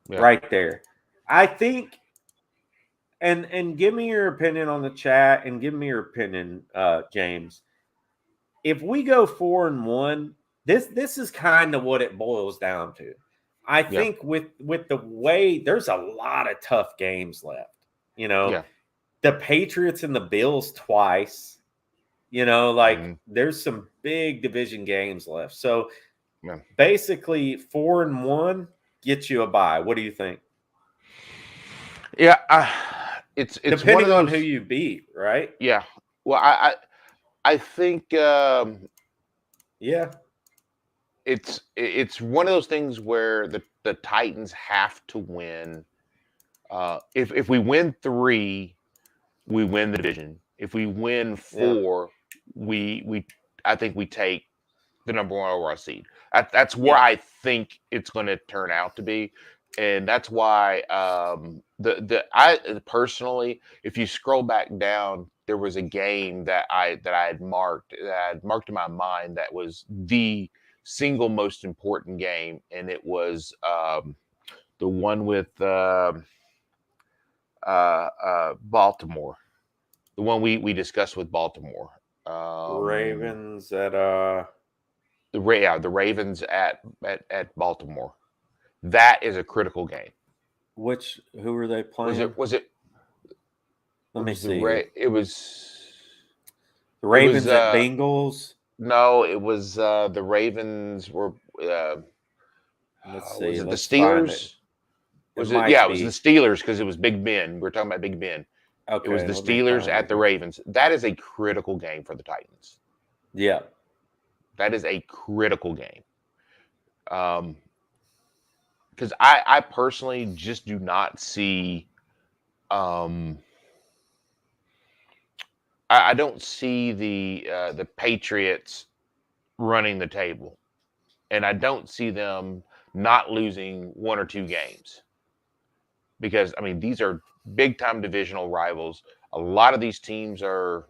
Yeah. Right there. I think, and give me your opinion on the chat and give me your opinion, James. If we go 4-1, this is kind of what it boils down to. I think with the way there's a lot of tough games left, the Patriots and the Bills twice, there's some big division games left. So basically 4-1 gets you a bye. What do you think? Yeah. It's depending on who you beat, right? Yeah. Well, I think it's one of those things where the Titans have to win. If we win 3, we win the division. If we win 4, I think we take the number 1 overall seed. That's where I think it's going to turn out to be, and that's why I personally, if you scroll back down, there was a game that I had marked in my mind that was the single most important game, and it was the one with Baltimore, the one we discussed with Baltimore. Ravens at the Ravens at Baltimore. That is a critical game. Who were they playing? Was it? Let me see. It was the Ravens at Bengals. No, it was the Ravens were. Let's see. Was it the Steelers? Was it? Yeah, it was the Steelers because it was Big Ben. We're talking about Big Ben. Okay, it was the Steelers at the Ravens. That is a critical game for the Titans. Yeah, that is a critical game. Because I personally just do not see. I don't see the Patriots running the table, and I don't see them not losing 1 or 2 games. Because these are big time divisional rivals. A lot of these teams are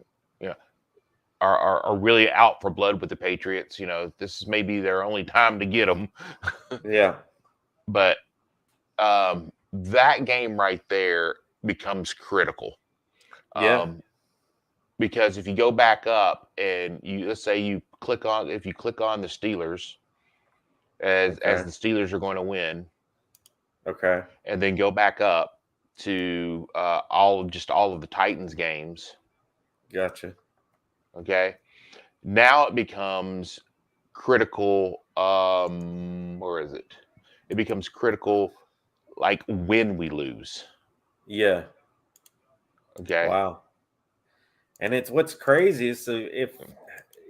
really out for blood with the Patriots. This may be their only time to get them. Yeah. But that game right there becomes critical. Yeah. Because if you go back up and let's say you click on the Steelers as Okay. the Steelers are going to win, Okay. and then go back up to all of the Titans games. Gotcha. Okay, now it becomes critical. Where is it? It becomes critical, like when we lose. Yeah. Okay. Wow. And it's what's crazy is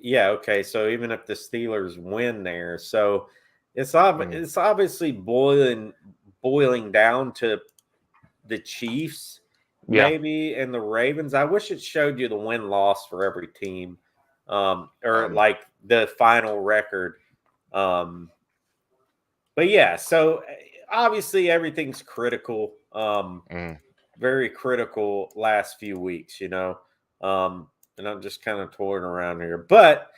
yeah, okay. So even if the Steelers win there, so Mm. it's obviously boiling down to the Chiefs, Yeah. maybe, and the Ravens. I wish it showed you the win loss for every team, or Um, like the final record. Um, but yeah, so obviously everything's critical. mm, Very critical last few weeks, and I'm just kind of toying around here. But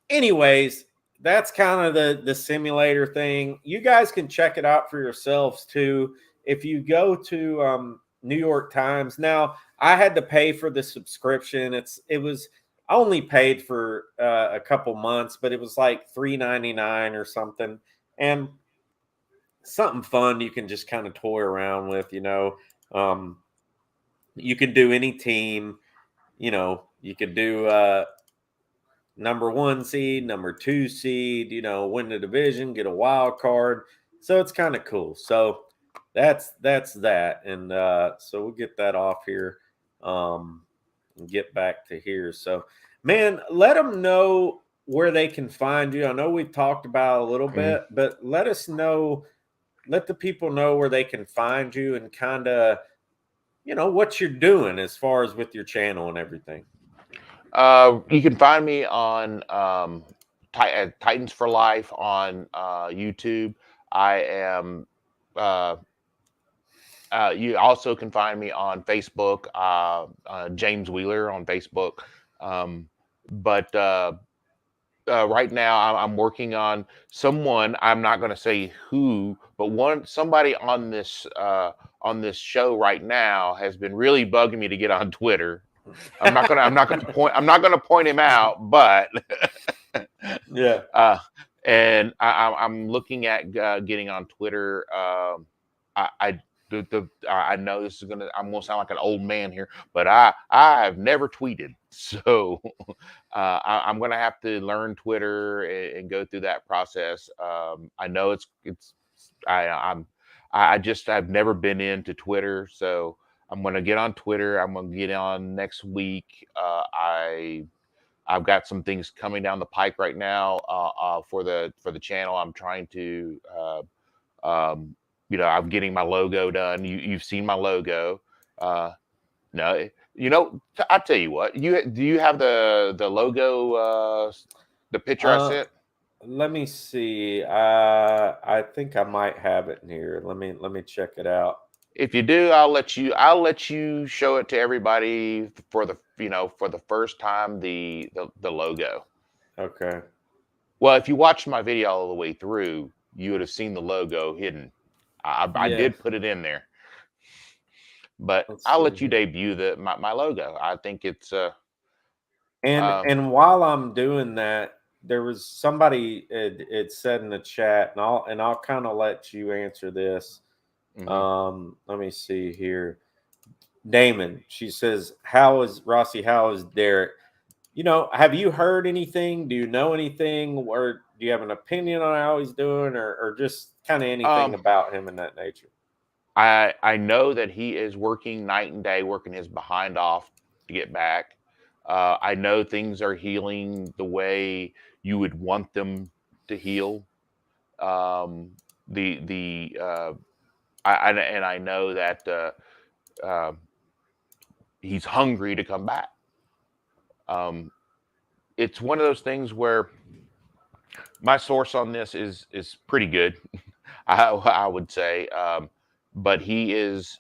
anyways, that's kind of the simulator thing. You guys can check it out for yourselves too. If you go to New York Times, now I had to pay for the subscription. I only paid for a couple months, but it was like $3.99 or something, and something fun you can just kind of toy around with. Um, you can do any team. You could do number 1 seed, number 2 seed, win the division, get a wild card. So it's kind of cool. So that's that. And so we'll get that off here, and get back to here. So, man, let them know where they can find you. I know we've talked about a little mm. bit, but let the people know where they can find you and kind of, what you're doing as far as with your channel and everything. You can find me on Titans for Life on YouTube. I am. Uh, you also can find me on Facebook, James Wheeler on Facebook. Um, but right now, I'm working on someone. I'm not going to say who, but somebody on this show right now has been really bugging me to get on Twitter. I'm not gonna point him out, but Yeah. uh, and I'm looking at getting on Twitter. I I know this is I'm gonna sound like an old man here, but I have never tweeted, so I'm gonna have to learn Twitter and go through that process. I know it's I'm I've never been into Twitter, so I'm gonna get on Twitter. I'm gonna get on next week. I've got some things coming down the pike right now for the channel. I'm trying to I'm getting my logo done. You've seen my logo. No, I tell you what. Do you have the logo? The picture I Uh, sent. Let me see. I think I might have it in here. Let me check it out. If you do, I'll let you show it to everybody for the first time the logo. Okay. Well, if you watched my video all the way through, you would have seen the logo hidden. I Yeah. did put it in there, but Let's I'll see let you here. debut my logo. I think it's And uh and while I'm doing that, there was somebody it said in the chat, and I'll kind of let you answer this. mhm. Let me see here. Damon, she says, "How is Rossi? How is Derek? Have you heard anything? Do you know anything? Or do you have an opinion on how he's doing, or just kind of anything um about him in that nature?" I know that he is working night and day, working his behind off to get back. I know things are healing the way you would want them to heal. Um, the and I know that uh, he's hungry to come back. Um, it's one of those things where my source on this is pretty good. I would say, but he's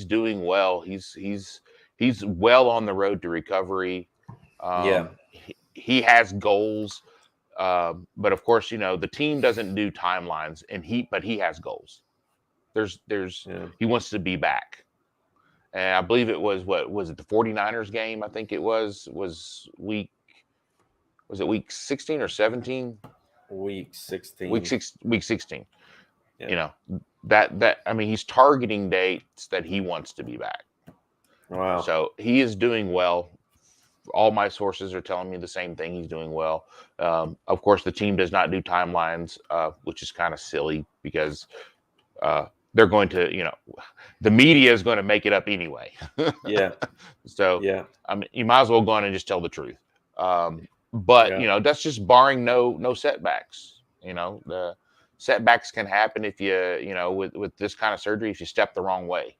doing well. He's well on the road to recovery. Yeah. He has goals, but of course, the team doesn't do timelines, but he has goals. There's Yeah. he wants to be back, And I believe it was the 49ers game? I think it was week 16 or 17? Week 16. Week 16. Yeah. You know, that I mean, he's targeting dates that he wants to be back. Wow. So he is doing well. All my sources are telling me the same thing. He's doing well. Of course, the team does not do timelines, which is kind of silly because they're going to, the media is going to make it up anyway. Yeah. So, yeah. I mean, you might as well go on and just tell the truth. But that's just barring no setbacks. The setbacks can happen if you, with this kind of surgery, if you step the wrong way.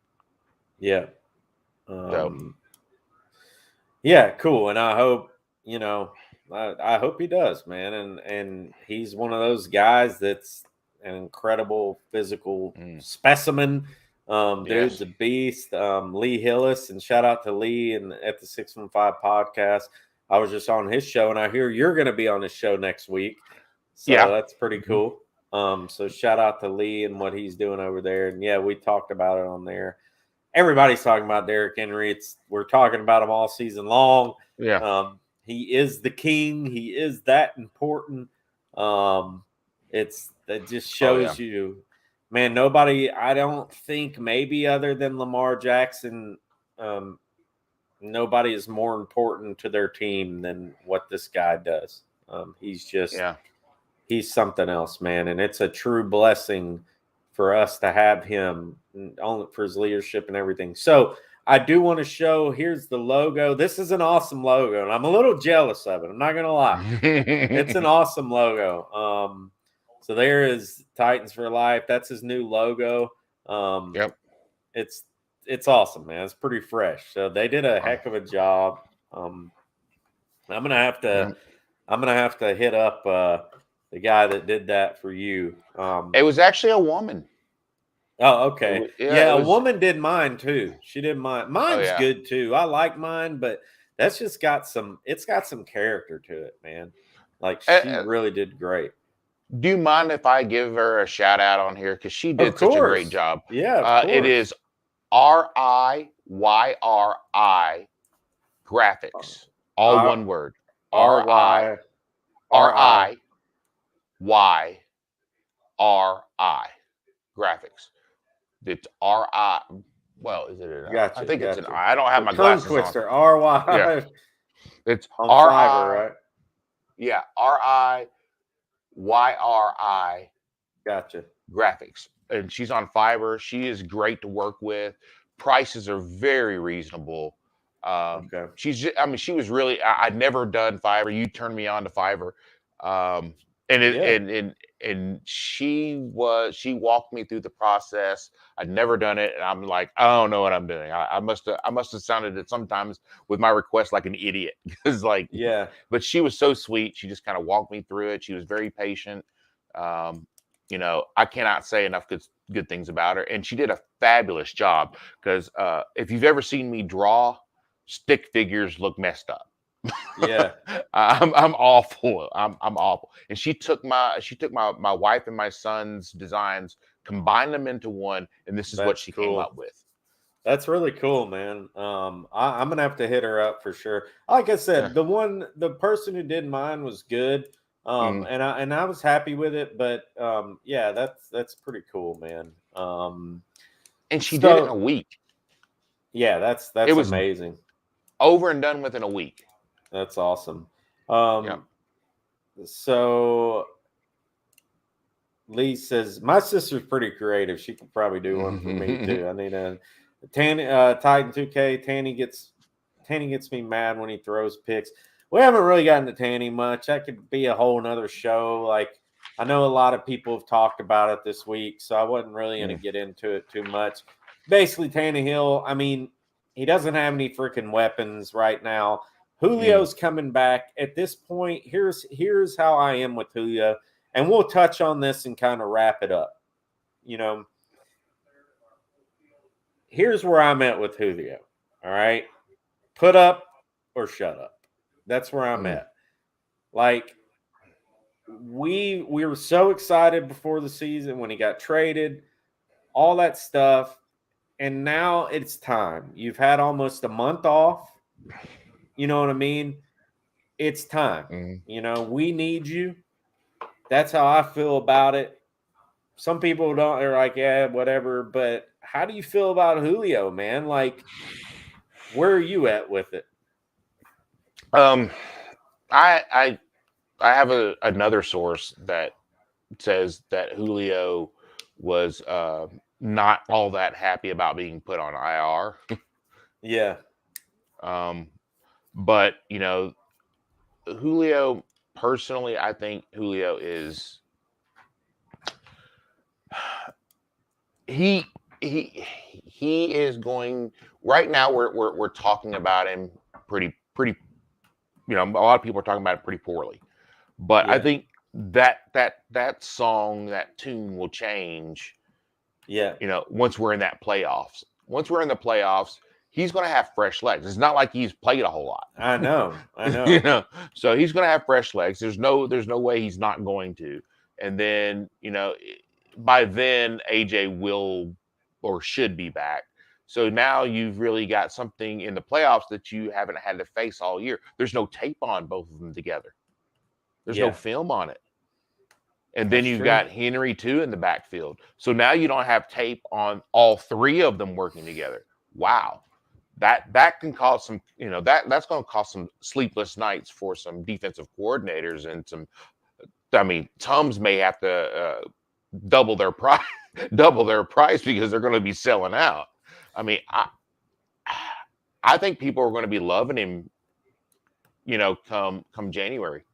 Yeah. Yeah, cool. And I hope, I hope he does, man. And he's one of those guys that's an incredible physical specimen. Dude's a beast. Lee Hillis, and shout out to Lee and at the 615 podcast. I was just on his show, and I hear you're going to be on his show next week. So that's pretty cool. So shout out to Lee and what he's doing over there. And yeah, we talked about it on there. Everybody's talking about Derrick Henry. We're talking about him all season long. Yeah. He is the king. He is that important. That just shows you, man, nobody, I don't think, maybe other than Lamar Jackson, nobody is more important to their team than what this guy does. He's just, he's something else, man. And it's a true blessing for us to have him, only for his leadership and everything. So I do want to show, here's the logo. This is an awesome logo, and I'm a little jealous of it. I'm not going to lie. It's an awesome logo. So there is Titans for Life. That's his new logo. It's awesome, man. It's pretty fresh. So they did a heck of a job. I'm going to have to hit up the guy that did that for you. It was actually a woman. Oh, okay. A woman did mine too. She did mine. Mine's good too. I like mine, but that's just it's got some character to it, man. Like she really did great. Do you mind if I give her a shout out on here? Because she did such a great job. Yeah. It is RIYRI Graphics. All one word. RIYRI Graphics. It's RI. Well, is it an gotcha, I think it's an I. I don't have my glasses twister, on. RY. Yeah. It's on RI. Fiverr, right? Yeah, RIYRI. Gotcha. Graphics. And she's on Fiverr. She is great to work with. Prices are very reasonable. Okay. She was really. I'd never done Fiverr. You turned me on to Fiverr. And she walked me through the process. I'd never done it, and I'm like, I don't know what I'm doing. I must have sounded it sometimes with my request like an idiot. Because but she was so sweet. She just kind of walked me through it. She was very patient. I cannot say enough good things about her, and she did a fabulous job. Because if you've ever seen me draw, stick figures look messed up. Yeah. I'm awful. I'm awful. And she took my wife and my son's designs, combined them into one, and this is what she came up with. That's really cool, man. I'm gonna have to hit her up for sure. Like I said, the person who did mine was good. And I was happy with it, but that's pretty cool, man. And she did it in a week. Yeah, that's amazing. Over and done with in a week. That's awesome. So Lee says, my sister's pretty creative. She could probably do one for me too. I need a Titan 2K. Tanny gets me mad when he throws picks. We haven't really gotten to Tanny much. That could be a whole nother show. Like, I know a lot of people have talked about it this week, so I wasn't really going to get into it too much. Basically, Tannehill, I mean, he doesn't have any freaking weapons right now. Julio's coming back. At this point, here's how I am with Julio, and we'll touch on this and kind of wrap it up. Here's where I'm at with Julio. All right, put up or shut up. That's where I'm at. Like, we were so excited before the season when he got traded, all that stuff, and now it's time. You've had almost a month off. You know what I mean? It's time. Mm-hmm. We need you. That's how I feel about it. Some people don't. They're like, yeah, whatever. But how do you feel about Julio, man? Like, where are you at with it? I have another source that says that Julio was not all that happy about being put on IR. Yeah. But Julio, personally, I think Julio is he is going right now. We're talking about him pretty. A lot of people are talking about it pretty poorly. But I think that song, that tune will change. Yeah. Once we're in that playoffs. Once we're in the playoffs, he's going to have fresh legs. It's not like he's played a whole lot. I know. So he's going to have fresh legs. There's no way he's not going to. And then, by then AJ will or should be back. So now you've really got something in the playoffs that you haven't had to face all year. There's no tape on both of them together. There's no film on it. And then you've got Henry too in the backfield. So now you don't have tape on all three of them working together. Wow. That can cause some, that's going to cause some sleepless nights for some defensive coordinators and Tums may have to double their price because they're going to be selling out. I think people are going to be loving him, come January.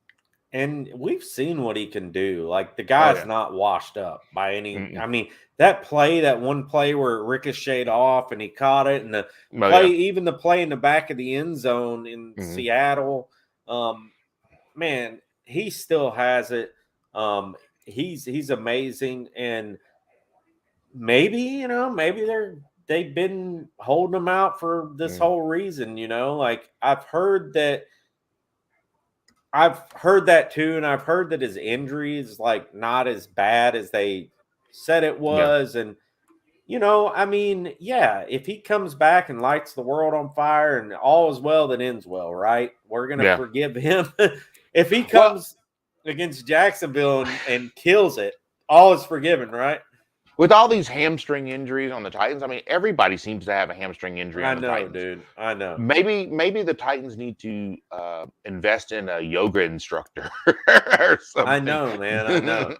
And we've seen what he can do. Like, the guy's not washed up by any. Mm-mm. That one play where it ricocheted off and he caught it, and even the play in the back of the end zone in Seattle, man, he still has it. He's amazing, and maybe they've been holding him out for this whole reason. Like, I've heard that too, and I've heard that his injury is like not as bad as they said it was. And if he comes back and lights the world on fire and all is well that ends well, right? We're gonna forgive him. If he comes against Jacksonville and kills it, all is forgiven, right? With all these hamstring injuries on the Titans, everybody seems to have a hamstring injury on the Titans. Dude. I know. Maybe the Titans need to invest in a yoga instructor or something. I know, man. I know.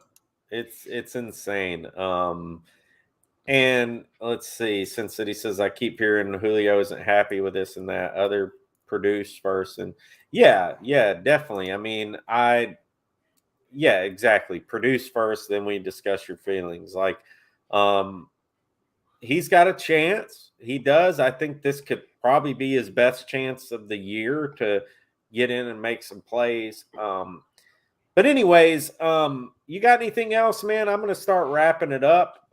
It's insane. And let's see. Cincinnati says, I keep hearing Julio isn't happy with this and that. Other produce first. And yeah, definitely. Exactly. Produce first, then we discuss your feelings. Like, he's got a chance. He does. I think this could probably be his best chance of the year to get in and make some plays. But anyways, you got anything else, man? I'm going to start wrapping it up.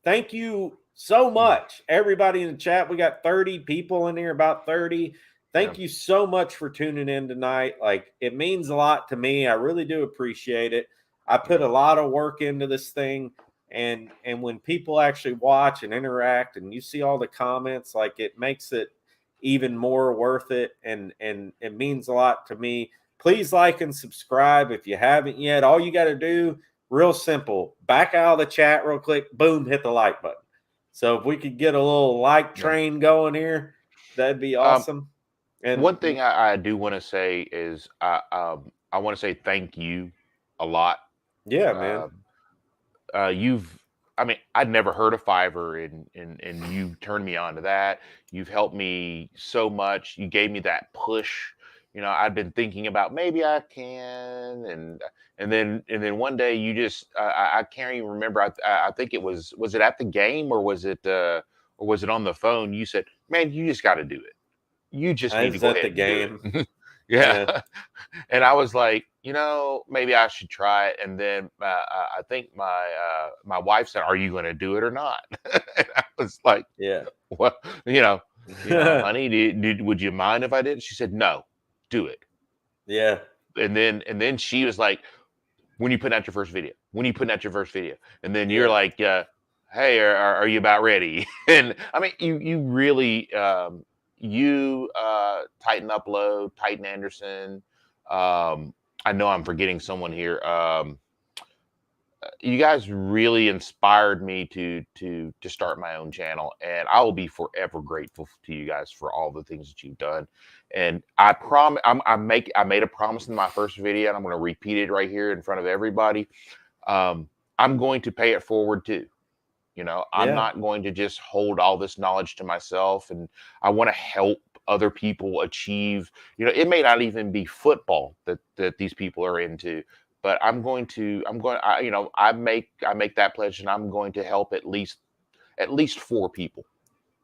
Thank you so much, everybody in the chat. We got 30 people in here, about 30. Thank you so much for tuning in tonight. Like, it means a lot to me. I really do appreciate it. I put a lot of work into this thing. And when people actually watch and interact and you see all the comments, like, it makes it even more worth it. And it means a lot to me. Please like and subscribe if you haven't yet. All you got to do, real simple, back out of the chat real quick, boom, hit the like button. So if we could get a little like train going here, that'd be awesome. And one thing I do want to say is I want to say thank you a lot. Yeah, man. I'd never heard of Fiverr, and you turned me on to that. You've helped me so much. You gave me that push. I've been thinking about maybe I can, and then one day you just I can't even remember. I think it was it at the game or was it on the phone? You said, "Man, you just got to do it. You just need to go ahead at the game." And do it." Yeah. And I was like, maybe I should try it. And then I think my wife said, "Are you going to do it or not?" And I was like, "Yeah, well, honey, would you mind if I did?" She said, "No, do it." Yeah. And then she was like, "When you put out your first video? When you put out your first video?" And then you're like, hey, are you about ready? And I mean, you really Titan Upload, Titan Anderson. I know I'm forgetting someone here. You guys really inspired me to start my own channel, and I will be forever grateful to you guys for all the things that you've done. And I promise, I made a promise in my first video, and I'm going to repeat it right here in front of everybody. I'm going to pay it forward too. You know, I'm not going to just hold all this knowledge to myself, and I want to help other people achieve. You know, it may not even be football that these people are into, but I make that pledge, and I'm going to help at least 4 people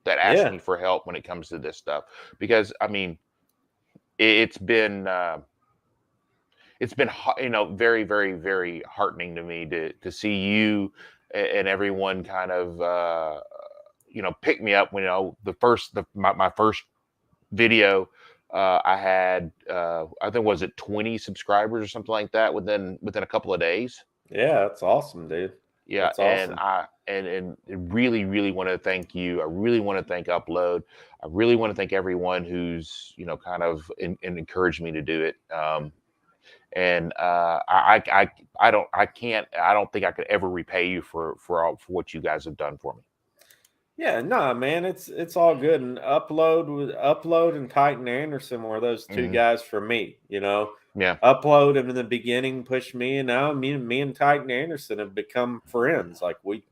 that ask me for help when it comes to this stuff. Because I mean, it's been very, very, very heartening to me to see you and everyone kind of pick me up when my first video. I had I think, was it 20 subscribers or something like that within a couple of days. Yeah, that's awesome, dude. Yeah, that's awesome. And really, really want to thank you. I really want to thank Upload. I really want to thank everyone who's kind of encouraged me to do it. And I don't think I could ever repay you for what you guys have done for me. Yeah, no, man, it's all good. And Upload and Titan Anderson were those two guys for me. Yeah. Upload in the beginning pushed me, and now me and Titan Anderson have become friends. Like we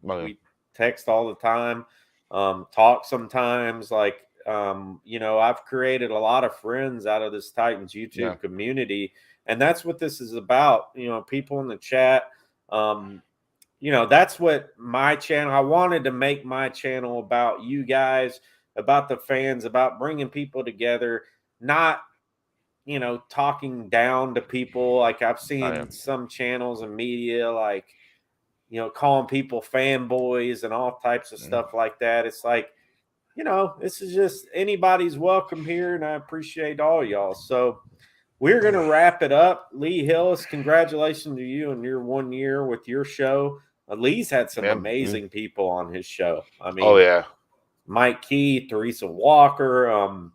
text all the time, talk sometimes. Like I've created a lot of friends out of this Titans YouTube community, and that's what this is about. People in the chat. That's what my channel, I wanted to make my channel about you guys, about the fans, about bringing people together, not, talking down to people. Like I've seen some channels and media, like, calling people fanboys and all types of stuff like that. It's like, this is just anybody's welcome here, and I appreciate all y'all. So we're going to wrap it up. Lee Hillis, congratulations to you on your 1 year with your show. Lee's had some amazing people on his show. I mean, Mike Key, Teresa Walker,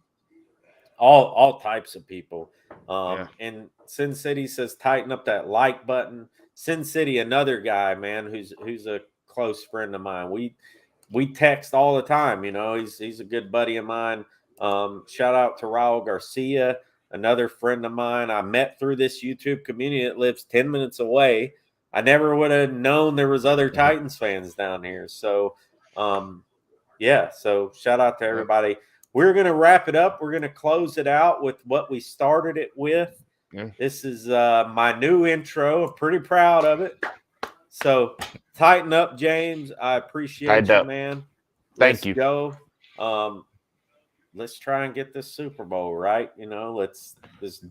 all types of people. And Sin City says, tighten up that like button. Sin City, another guy, man, who's a close friend of mine. We text all the time. He's a good buddy of mine. Shout out to Raul Garcia, another friend of mine I met through this YouTube community that lives 10 minutes away. I never would have known there was other Titans fans down here. So, so shout out to everybody. We're going to wrap it up. We're going to close it out with what we started it with. This is my new intro. I'm pretty proud of it. So tighten up, James. I appreciate you, man. Thank you. Go. Let's try and get this Super Bowl, right? Let's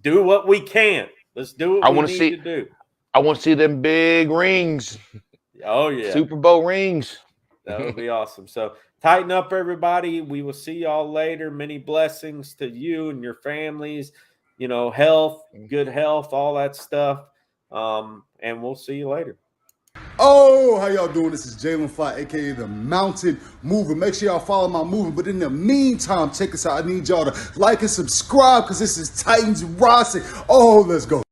do what we can. Let's do what we need to do. I want to see them big rings. Oh, yeah. Super Bowl rings. That would be awesome. So tighten up, everybody. We will see y'all later. Many blessings to you and your families. Health, good health, all that stuff. And we'll see you later. Oh, how y'all doing? This is Jalen Fly, a.k.a. the Mountain Mover. Make sure y'all follow my movement. But in the meantime, check us out. I need y'all to like and subscribe because this is Titans Rossi. Oh, let's go.